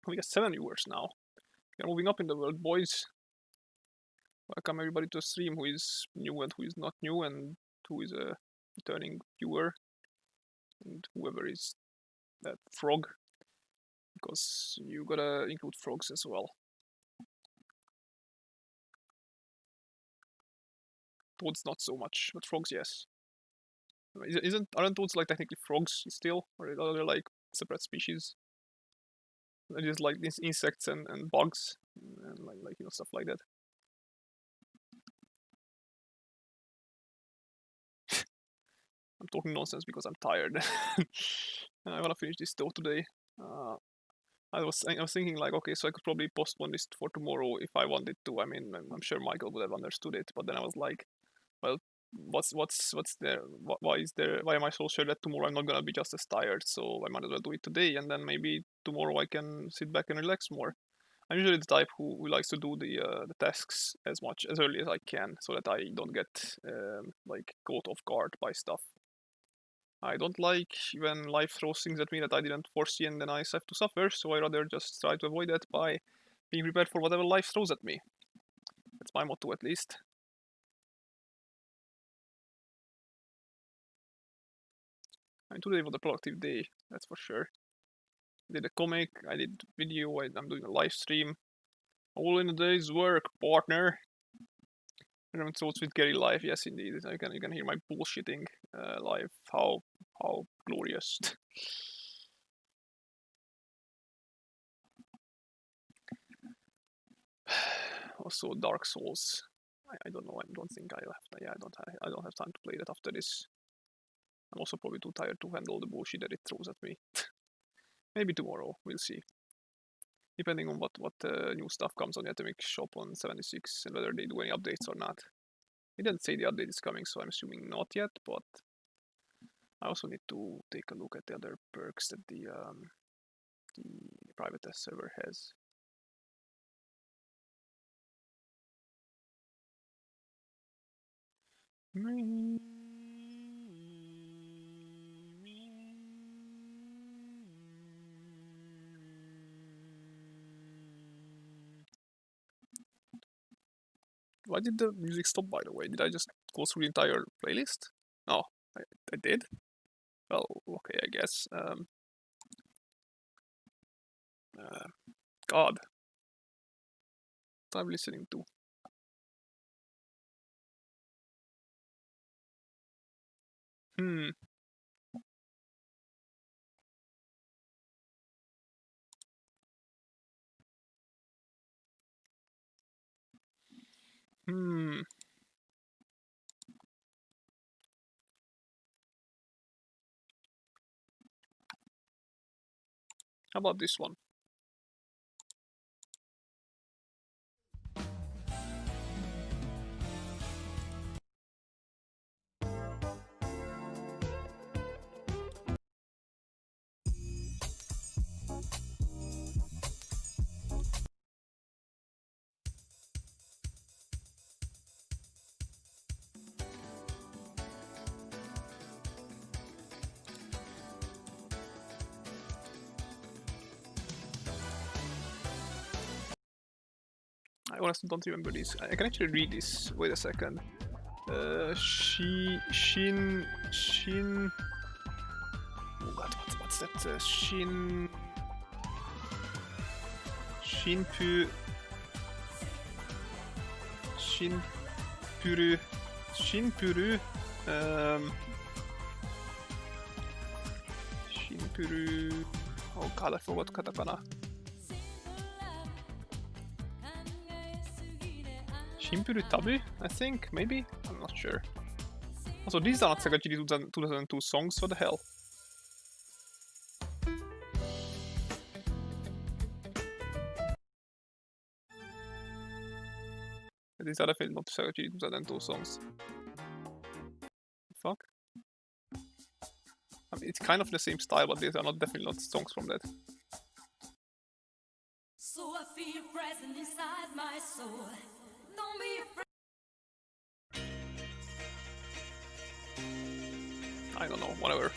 We got 7 viewers now. We're moving up in the world, boys. Welcome everybody to a stream who is new and who is not new, and who is a returning viewer, and whoever is that frog, because you gotta include frogs as well. Toads not so much, but frogs yes. Aren't toads like technically frogs still, or are they like separate species? They're just like these insects and bugs and like stuff like that. I'm talking nonsense because I'm tired. I wanna finish this though today. I was thinking like, okay, so I could probably postpone this for tomorrow if I wanted to. I mean, I'm sure Michael would have understood it, but then I was like, well, what's there? Why am I so sure that tomorrow I'm not gonna be just as tired? So I might as well do it today, and then maybe tomorrow I can sit back and relax more. I'm usually the type who likes to do the tasks as early as I can, so that I don't get like caught off guard by stuff. I don't like when life throws things at me that I didn't foresee and then I have to suffer, so I rather just try to avoid that by being prepared for whatever life throws at me. That's my motto at least. And today was a productive day, that's for sure. I did a comic, I did video, I'm doing a live stream. All in a day's work, partner. And I'm thoughts with Gary live, yes indeed. You can hear my bullshitting live. How glorious. Also Dark Souls. I don't know. I don't think I have. Yeah, I don't have time to play that after this. I'm also probably too tired to handle the bullshit that it throws at me. Maybe tomorrow. We'll see. Depending on what new stuff comes on the Atomic Shop on 76 and whether they do any updates or not. They didn't say the update is coming, so I'm assuming not yet. But I also need to take a look at the other perks that the private test server has. Why did the music stop, by the way? Did I just go through the entire playlist? Oh, I did? Well, okay, I guess. God. What I'm listening to. Hmm. How about this one? I honestly don't remember this. I can actually read this. Wait a second. Shin. Oh god, what's that? Shinpuru. Shinpuru. Shinpuru. Oh god, I forgot katakana. Shinpuru Tabu, I think, maybe? I'm not sure. Also, these are not Sega GD 2002 songs, what the hell? These are definitely not Sega GD 2002 songs. Fuck? I mean, it's kind of the same style, but these are not definitely not songs from that. So I feel present inside my soul. Don't be afraid. I don't know, whatever.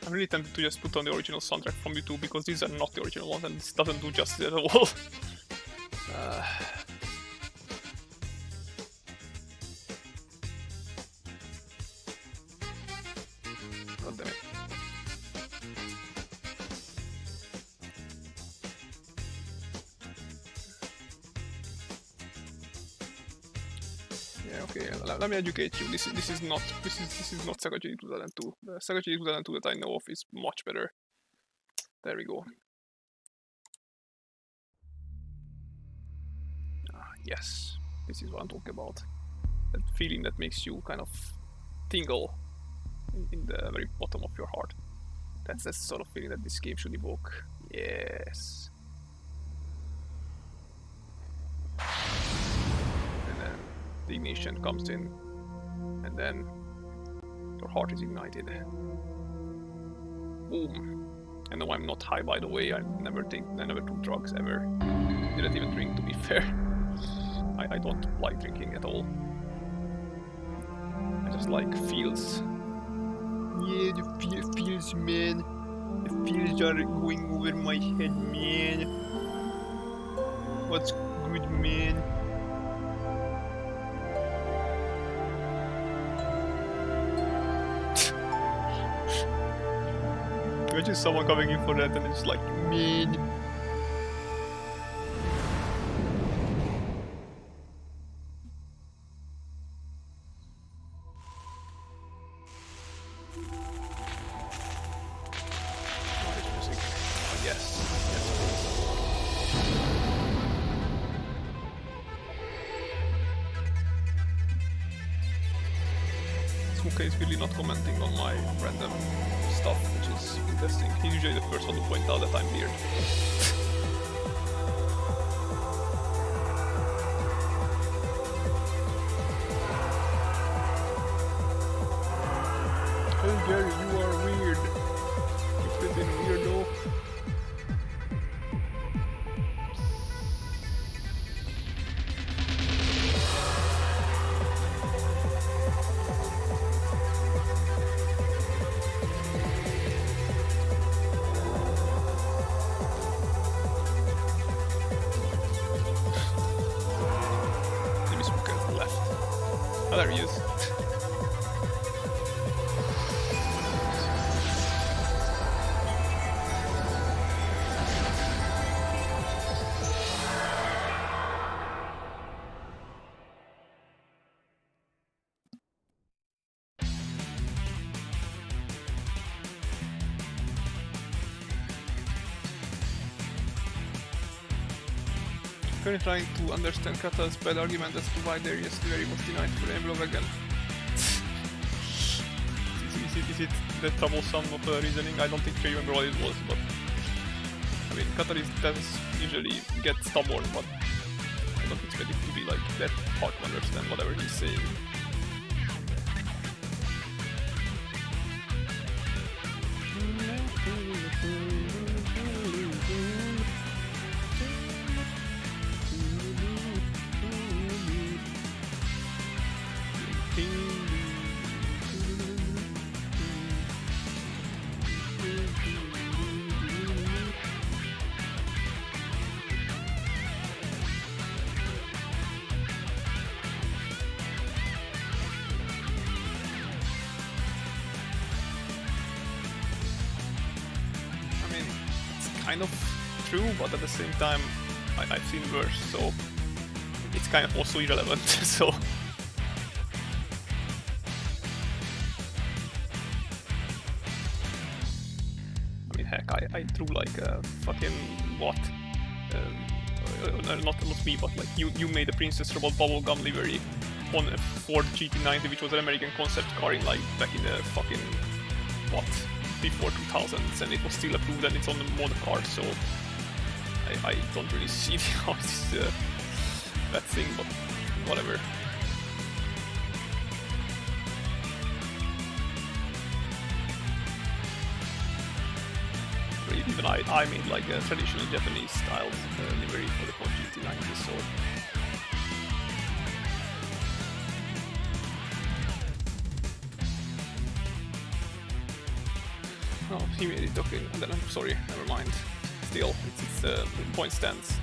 I'm really tempted to just put on the original soundtrack from YouTube because these are not the original ones and this doesn't do justice at all. God damn it. Yeah, okay. Let me educate you. This is not Sega GD 2002. The Sega GD 2002 that I know of is much better. There we go. Yes, this is what I'm talking about. That feeling that makes you kind of tingle in the very bottom of your heart. That's the sort of feeling that this game should evoke. Yes. And then the ignition comes in, and then your heart is ignited. Boom. I know I'm not high, by the way. I never took drugs ever. Didn't even drink, to be fair. I don't like drinking at all. I just like feels. Yeah, the feels, man. The feels are going over my head, man. What's good, man? Imagine someone coming in for that and it's like, man. Is really not commenting on my random stuff, which is interesting. He's usually the first one to point out that I'm weird. Hey Jerry, you are weird. You flipping weirdo. There he is. Currently trying to understand Kata's bad argument as to why there is very much denied for the envelope again. Is it the troublesome of reasoning? I don't think I remember what it was, but I mean, Qataris does usually get stubborn, but I don't expect it to be like that hard to understand whatever he's saying. Kind of true, but at the same time, I've seen worse, so it's kind of also irrelevant. So I mean, heck, I drew like a fucking what? Not me, but like you made a Princess Robot bubblegum livery on a Ford GT90, which was an American concept car in like back in the fucking what? Before 2000s, and it was still approved and it's on the mod car, so I don't really see how it's that thing, but whatever. Even I made like a traditional Japanese style livery for the Ford GT90, so oh, he made it, okay, and then I'm sorry, never mind. Still, it's the point stands.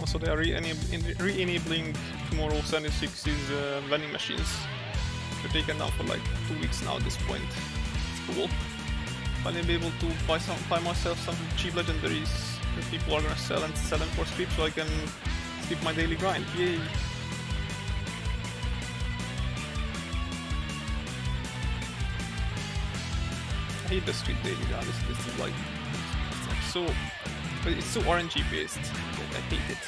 Also, they are re-enabling tomorrow 76's vending machines. They're taken down for like 2 weeks now at this point. It's cool. Finally be able to buy myself some cheap legendaries that people are gonna sell and sell them for script so I can skip my daily grind. Yay! I hate the street daily grind. This is like so, but it's so RNG based. I hate it.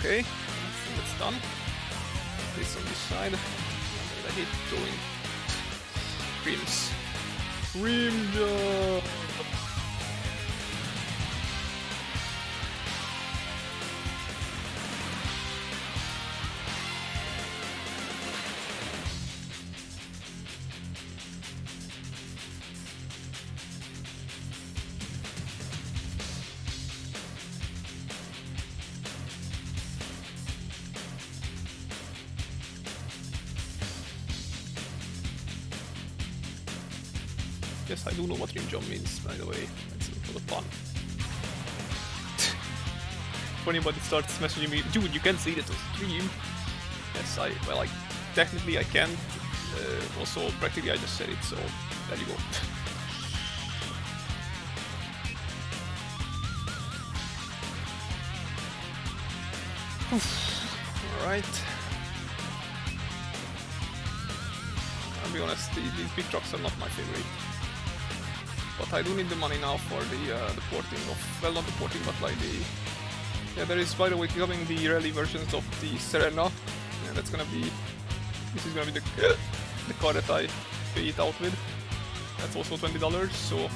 Okay, I think it's done. This on this side. I hate throwing rims. Rim job! Yes, I do know what rim job means, by the way. It's for the fun. If anybody starts messaging me, dude, you can't say that on stream. Yes, technically I can't. Also, practically I just said it, so there you go. Alright. I'll be honest, these big trucks are not my favorite. But I do need the money now for the porting of, well, not the porting, but like the... Yeah, there is, by the way, coming the rally versions of the Serena. Yeah, that's gonna be... This is gonna be the car that I pay it out with. That's also $20, so...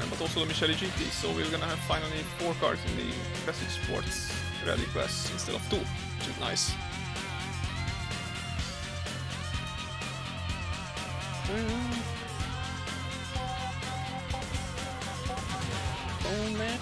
but also the Michele GT, so we're gonna have finally 4 cars in the Classic Sports Rally class instead of 2, which is nice. Oh man.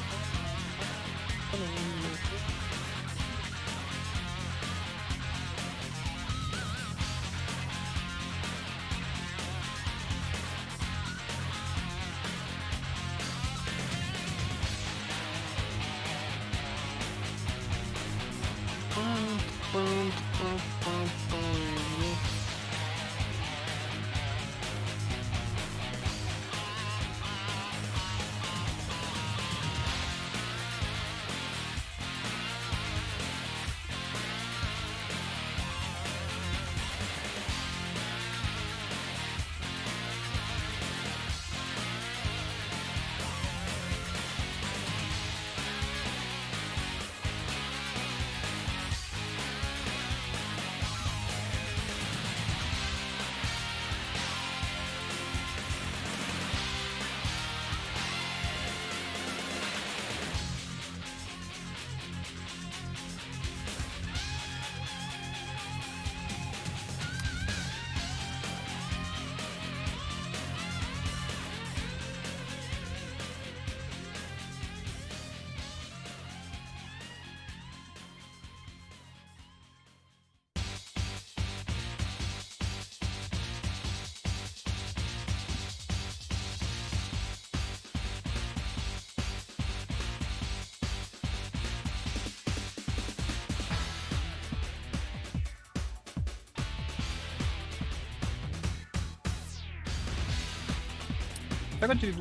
Actually,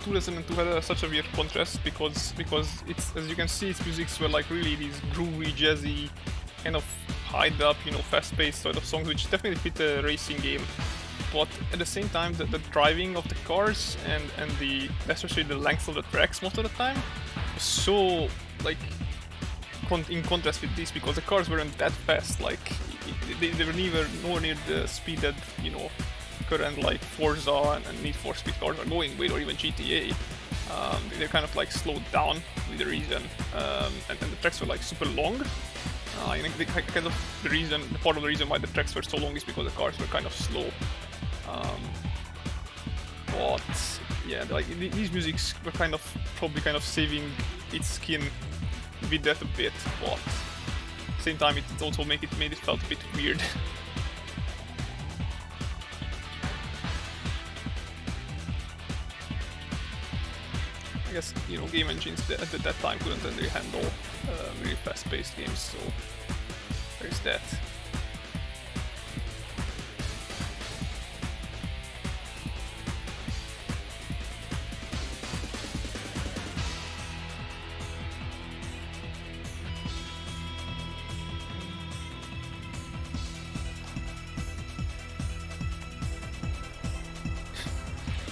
2002 had such a weird contrast because it's, as you can see, its musics were like really these groovy, jazzy, kind of hyped up, you know, fast-paced sort of songs, which definitely fit a racing game. But at the same time, the driving of the cars and the, especially the length of the tracks most of the time, was so like in contrast with this, because the cars weren't that fast. Like they were never nowhere near the speed that current like Forza and Need for Speed cars are going with, or even GTA. They're kind of like slowed down with the reason, and the tracks were like super long. I think the part of the reason why the tracks were so long is because the cars were kind of slow. But yeah, like these musics were probably kind of saving its skin with that a bit, but at the same time it also made it felt a bit weird. I guess game engines at that time couldn't really handle really fast-paced games, so there's that.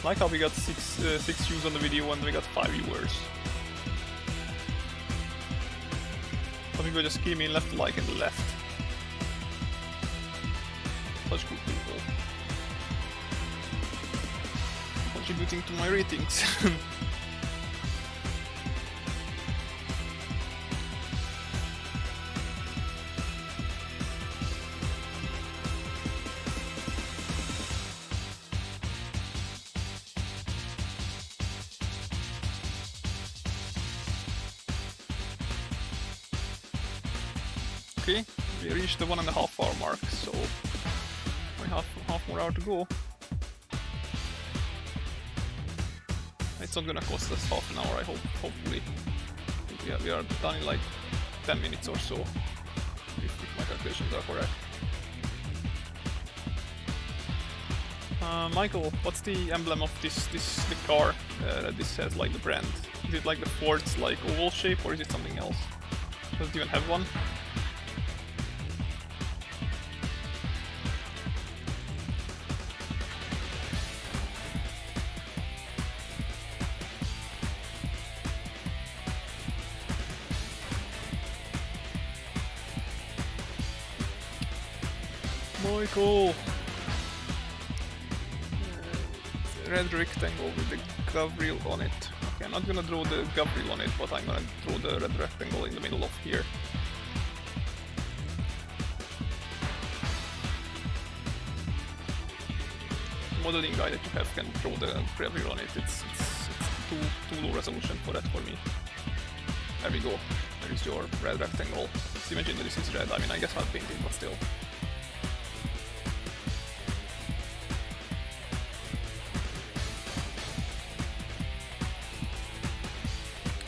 Like how we got six views on the video and we got 5 viewers. Some people just came in, left a like and left. Such good people. Contributing to my ratings. Okay, we reached the 1.5 hour mark, so we have half more hour to go. It's not gonna cost us half an hour, I hope. Hopefully, I think we are done in like 10 minutes or so, if my calculations are correct. Michael, what's the emblem of the car that this has, like the brand? Is it like the Ford's like oval shape, or is it something else? Does it even have one? Michael! Red rectangle with the gavril on it. Okay, I'm not gonna draw the gavril on it, but I'm gonna draw the red rectangle in the middle of here. The modeling guy that you have can draw the gavril on it. It's too low resolution for that for me. There we go. There is your red rectangle. Just imagine that this is red. I mean, I guess I'll paint it, but still.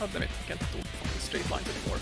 God damn it, I can't do fucking straight lines anymore.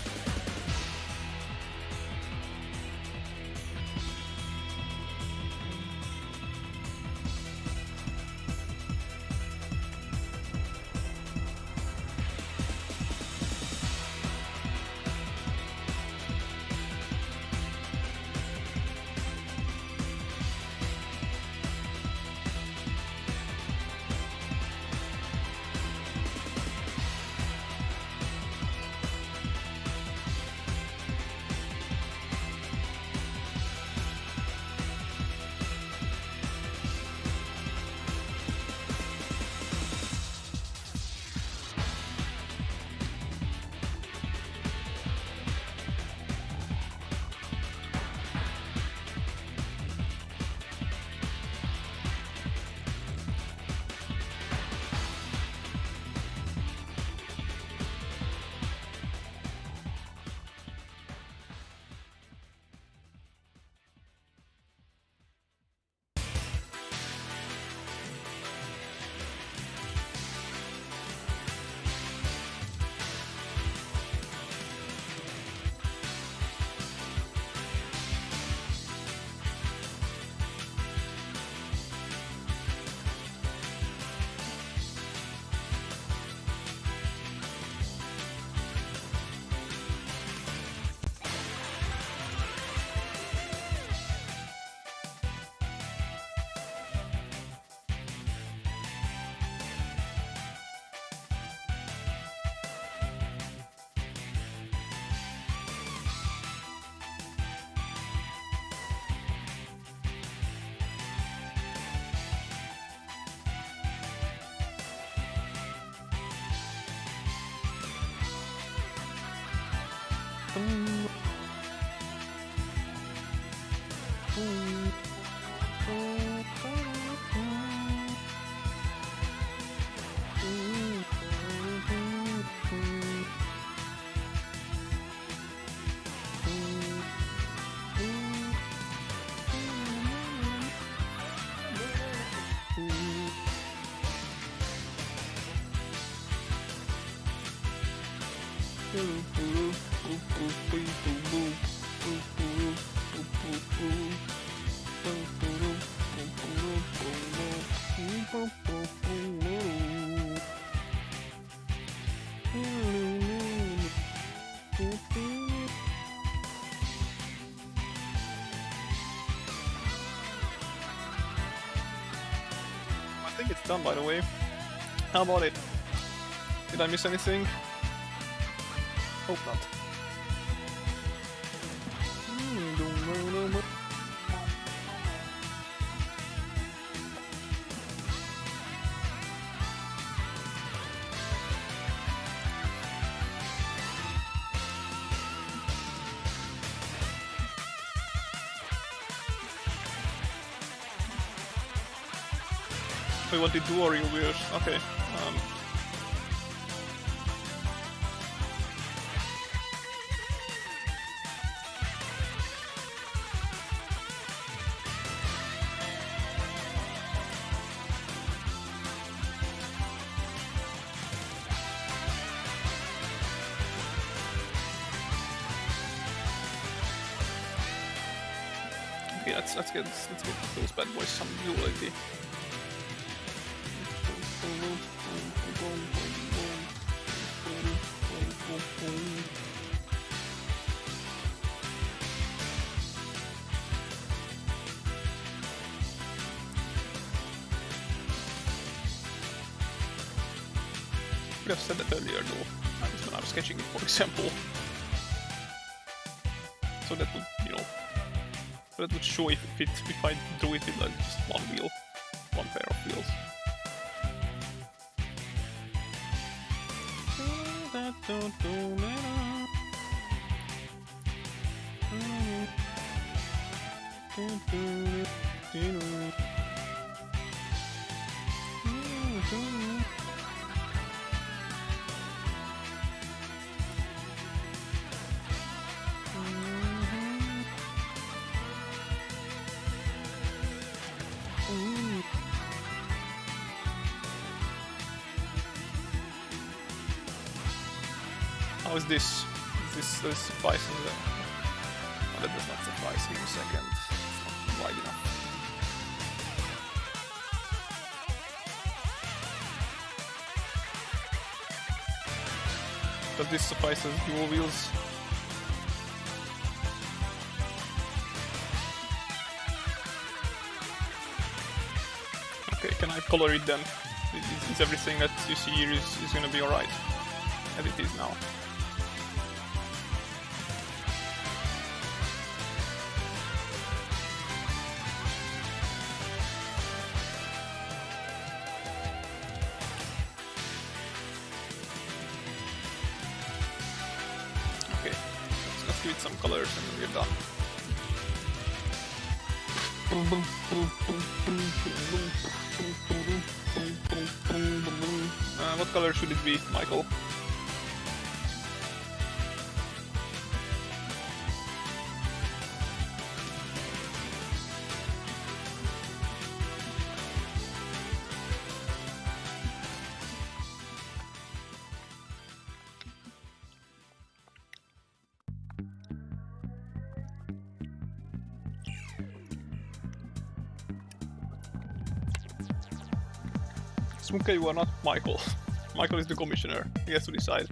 I think it's done, by the way. How about it? Did I miss anything? Hope not. We wanted duo reviewers. Okay. Okay, let's get those bad boys some duality. Could have said that earlier though, when I was sketching it, for example. So that would, you know, that would show if I drew it with like just one wheel, one pair of wheels. How is this? Does this suffice in there? Oh, that does not suffice. Give me a second. It's not wide enough. Does this suffice as dual wheels? Okay, can I color it then? Is everything that you see here is gonna be alright? As it is now. Okay, let's give it some colors and then we're done. What color should it be, Michael? Smuke, you are not Michael. Michael is the commissioner. He has to decide.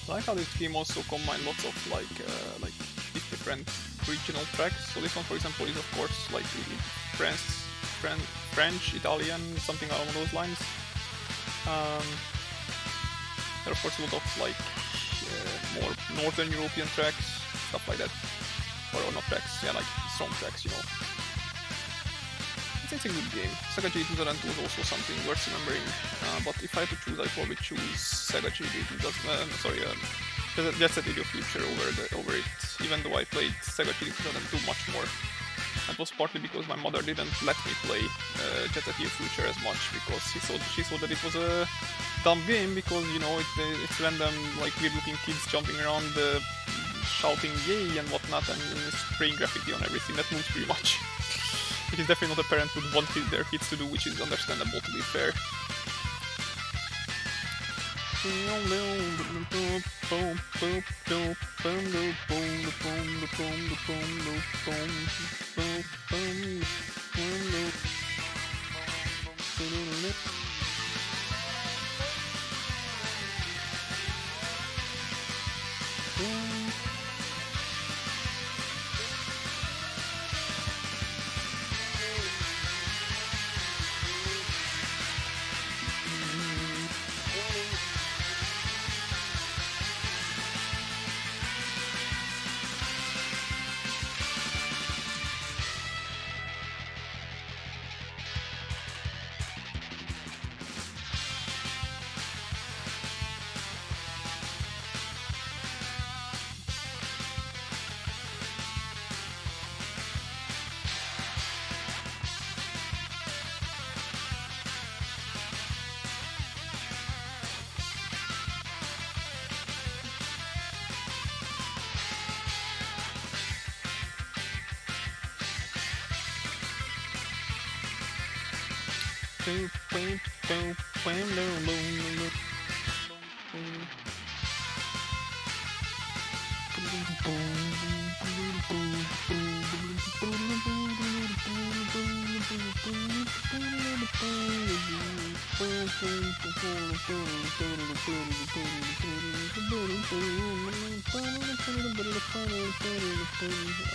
I like how this game also combined lots of like different regional tracks. So this one, for example, is of course like French, French, Italian, something along those lines. There are of course a lot of like more Northern European tracks, stuff like that, or not tracks, yeah, like song tracks, you know. It's a good game. Sega GD 2002 is also something worth remembering, but if I had to choose, I'd probably choose Sega GD 2000, Jet Set Radio Future over it, even though I played Sega GD 2002 much more. That was partly because my mother didn't let me play Jet Set Radio Future as much, because she saw that it was a dumb game, because, you know, it's random, like, weird-looking kids jumping around, shouting yay and whatnot, and spraying graffiti on everything. That moves pretty much. Which is definitely not a parent would want their kids to do, which is understandable, to be fair.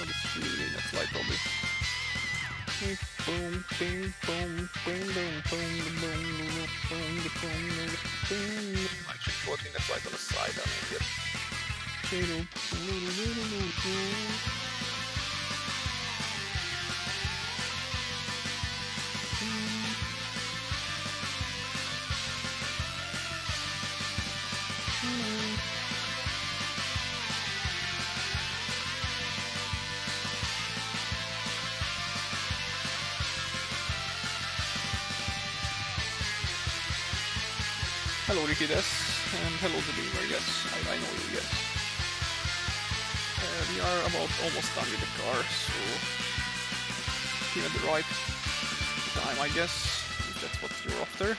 I'll just shoot it in next slide, probably. Boom, bing, boom, bing, boom, boom, boom, boom, boom. I should put in the slide on the side, I'm an idiot. Hello Ricky Des, and hello the Dreamer, yes, I know you, yes. We are about almost done with the car, so give it the right time, I guess, if that's what you're after.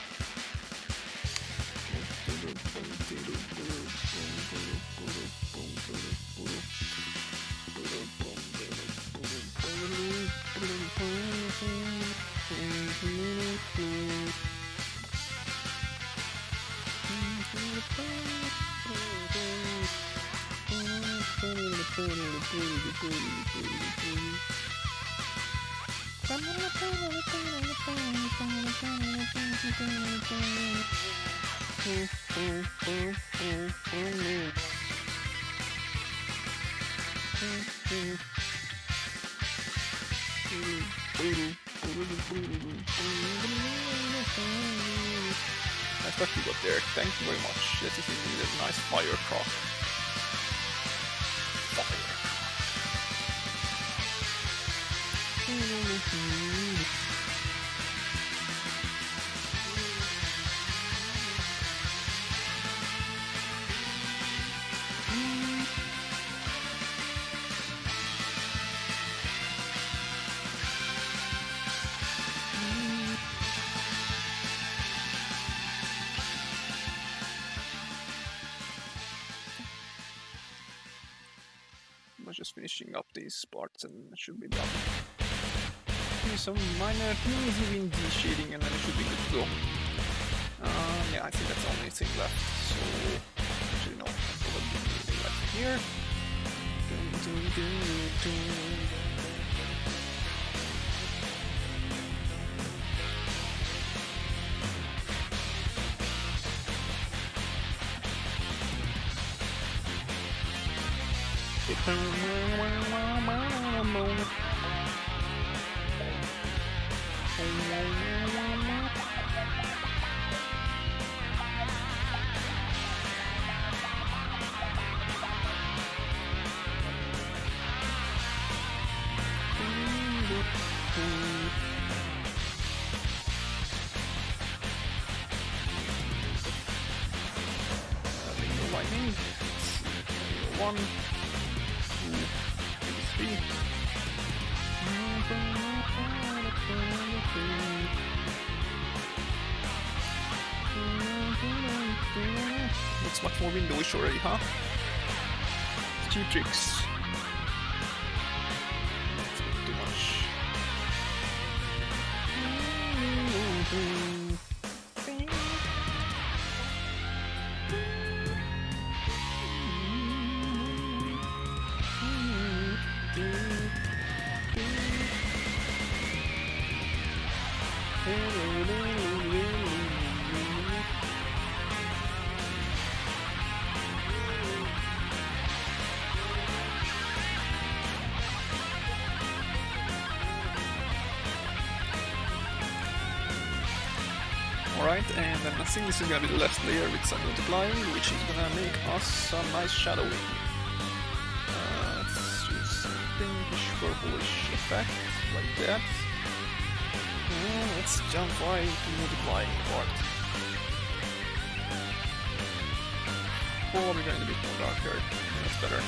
Nice what you got there, thank you very much. This is indeed a nice firecraft. I'm just finishing up these parts and it should be done. Do some minor teensy windy shading and then it should be good to go. Yeah, I think that's the only thing left. So actually no, probably anything left here. Lightning. One, two, maybe three. Looks much more windowish already, huh? Few tricks. That's a bit too much. Alright, and then I think this is gonna be the last layer with some multiplying, which is gonna make us some nice shadowing. Let's use some pinkish purplish effect, like that. And let's jump right into the multiplying part. Probably going a bit more darker, that's better.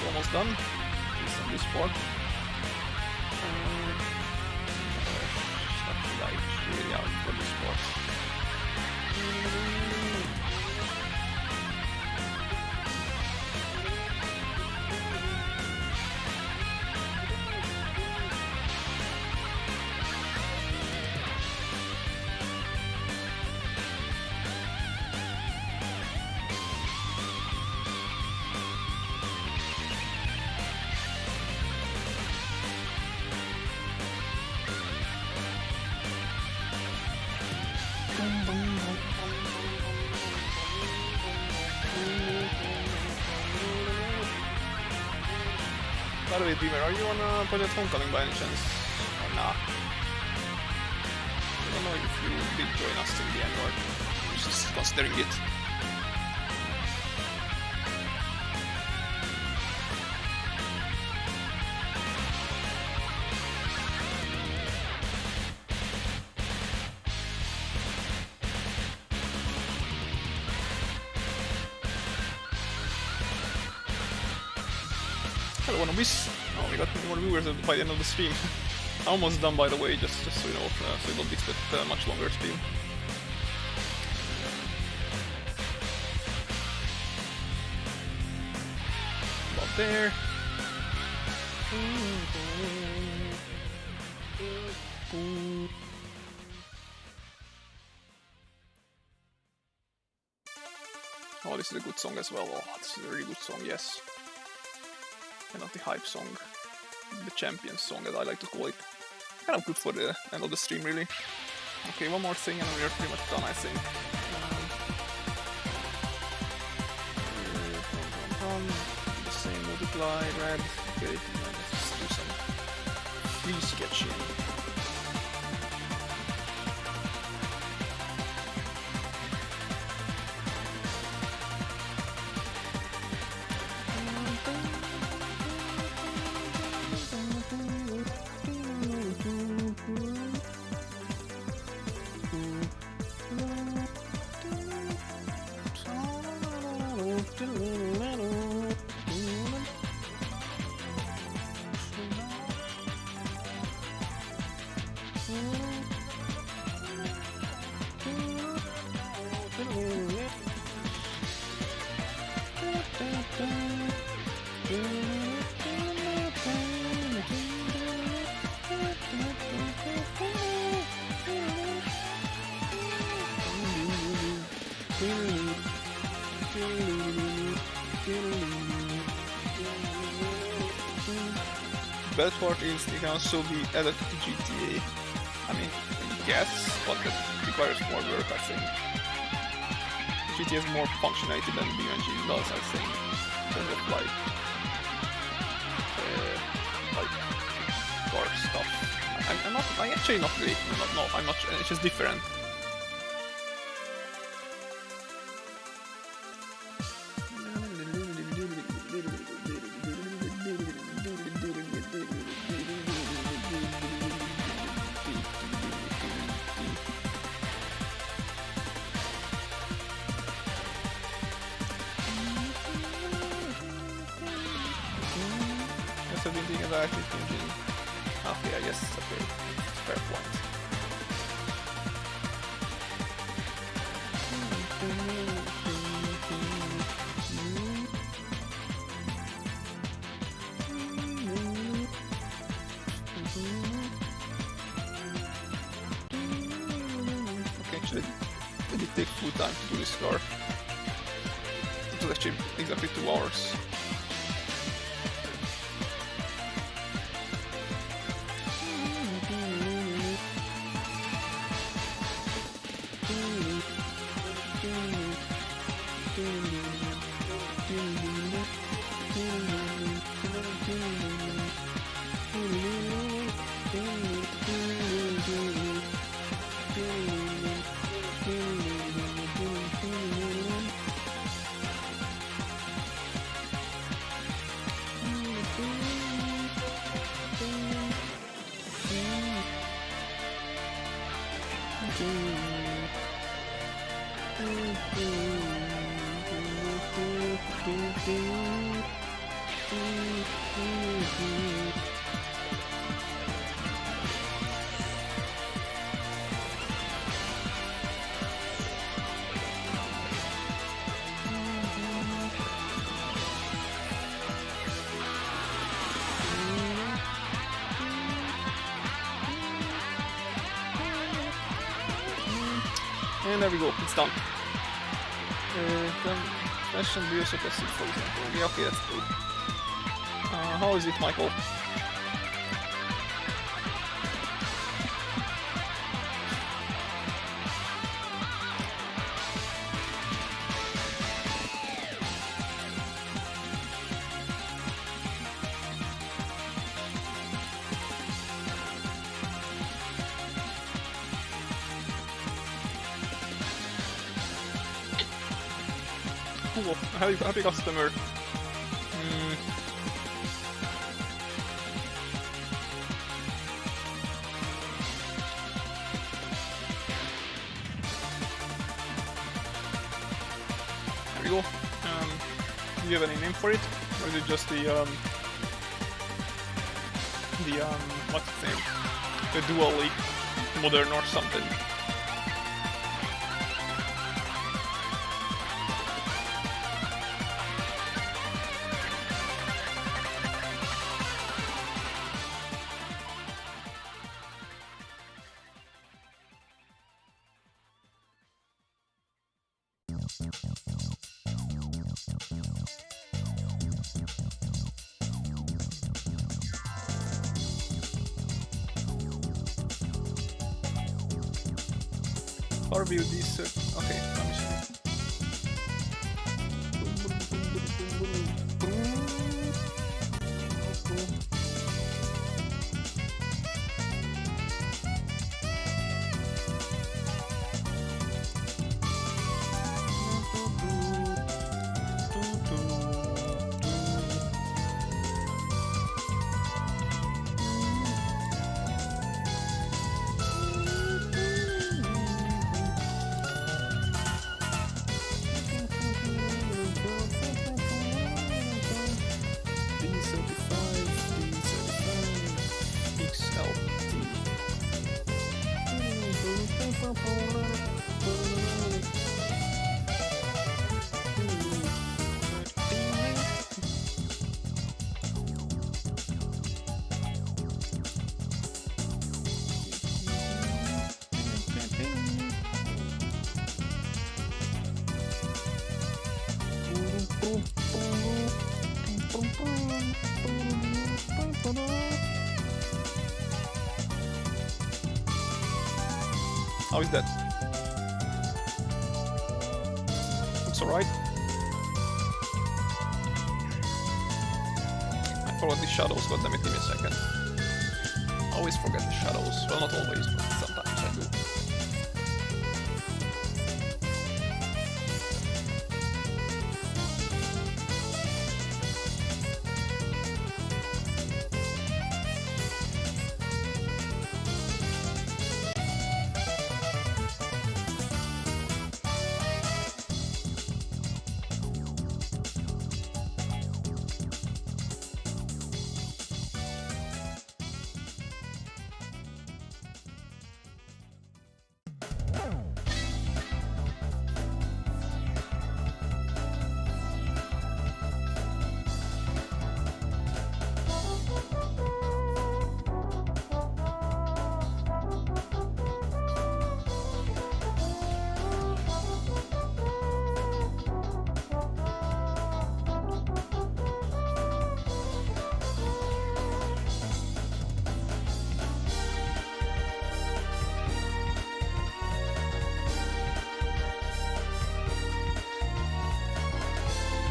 Almost done. At least on this part. it's really out for this sport. By the way, Dreamer, are you on Project Homecoming by any chance? Or nah? I don't know if you did join us in the end or just considering it. I don't wanna miss. Oh, we got more viewers by the end of the stream. Almost done, by the way, just so you know, so you don't expect a much longer stream. About there. Oh, this is a good song as well. Oh, this is a really good song, yes. Kind of the hype song, the champion song as I like to call it. Kind of good for the end of the stream, really. Okay, one more thing and we are pretty much done, I think. The same multiply, red. Okay, let's just do some free sketching. The best part is it can also be added to GTA. I mean, yes, but that requires more work, I think. GTA has more functionality than BMG does, I think, in terms of like car stuff. I'm actually not really, no, I'm not, it's just different. I've been thinking about actually thinking, okay, I guess, okay, fair point. Okay, actually, it did take full time to do this car. It was actually exactly 2 hours. And there we go, it's done. Flash and Bio Suppressive, for example. Yeah, okay, that's good. How is it, Michael? Cool, happy customer. There we go. Do you have any name for it? Or is it just the what's its name? The dual league modern or something? How review these? Okay, let me see. How is that? Looks alright. I forgot the shadows, goddammit, give me a second. I always forget the shadows. Well, not always, but sometimes I do.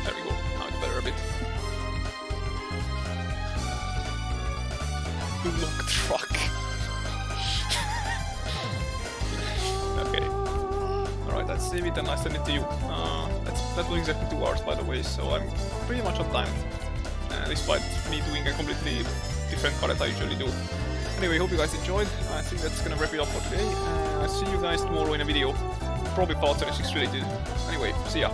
There we go, now it's better a bit. Good luck, truck. Okay. Alright, let's save it and I send it to you. That was exactly 2 hours, by the way, so I'm pretty much on time. Despite me doing a completely different car that I usually do. Anyway, hope you guys enjoyed. I think that's gonna wrap it up for today. I'll see you guys tomorrow in a video. Probably Fallout 76 related. Anyway, see ya.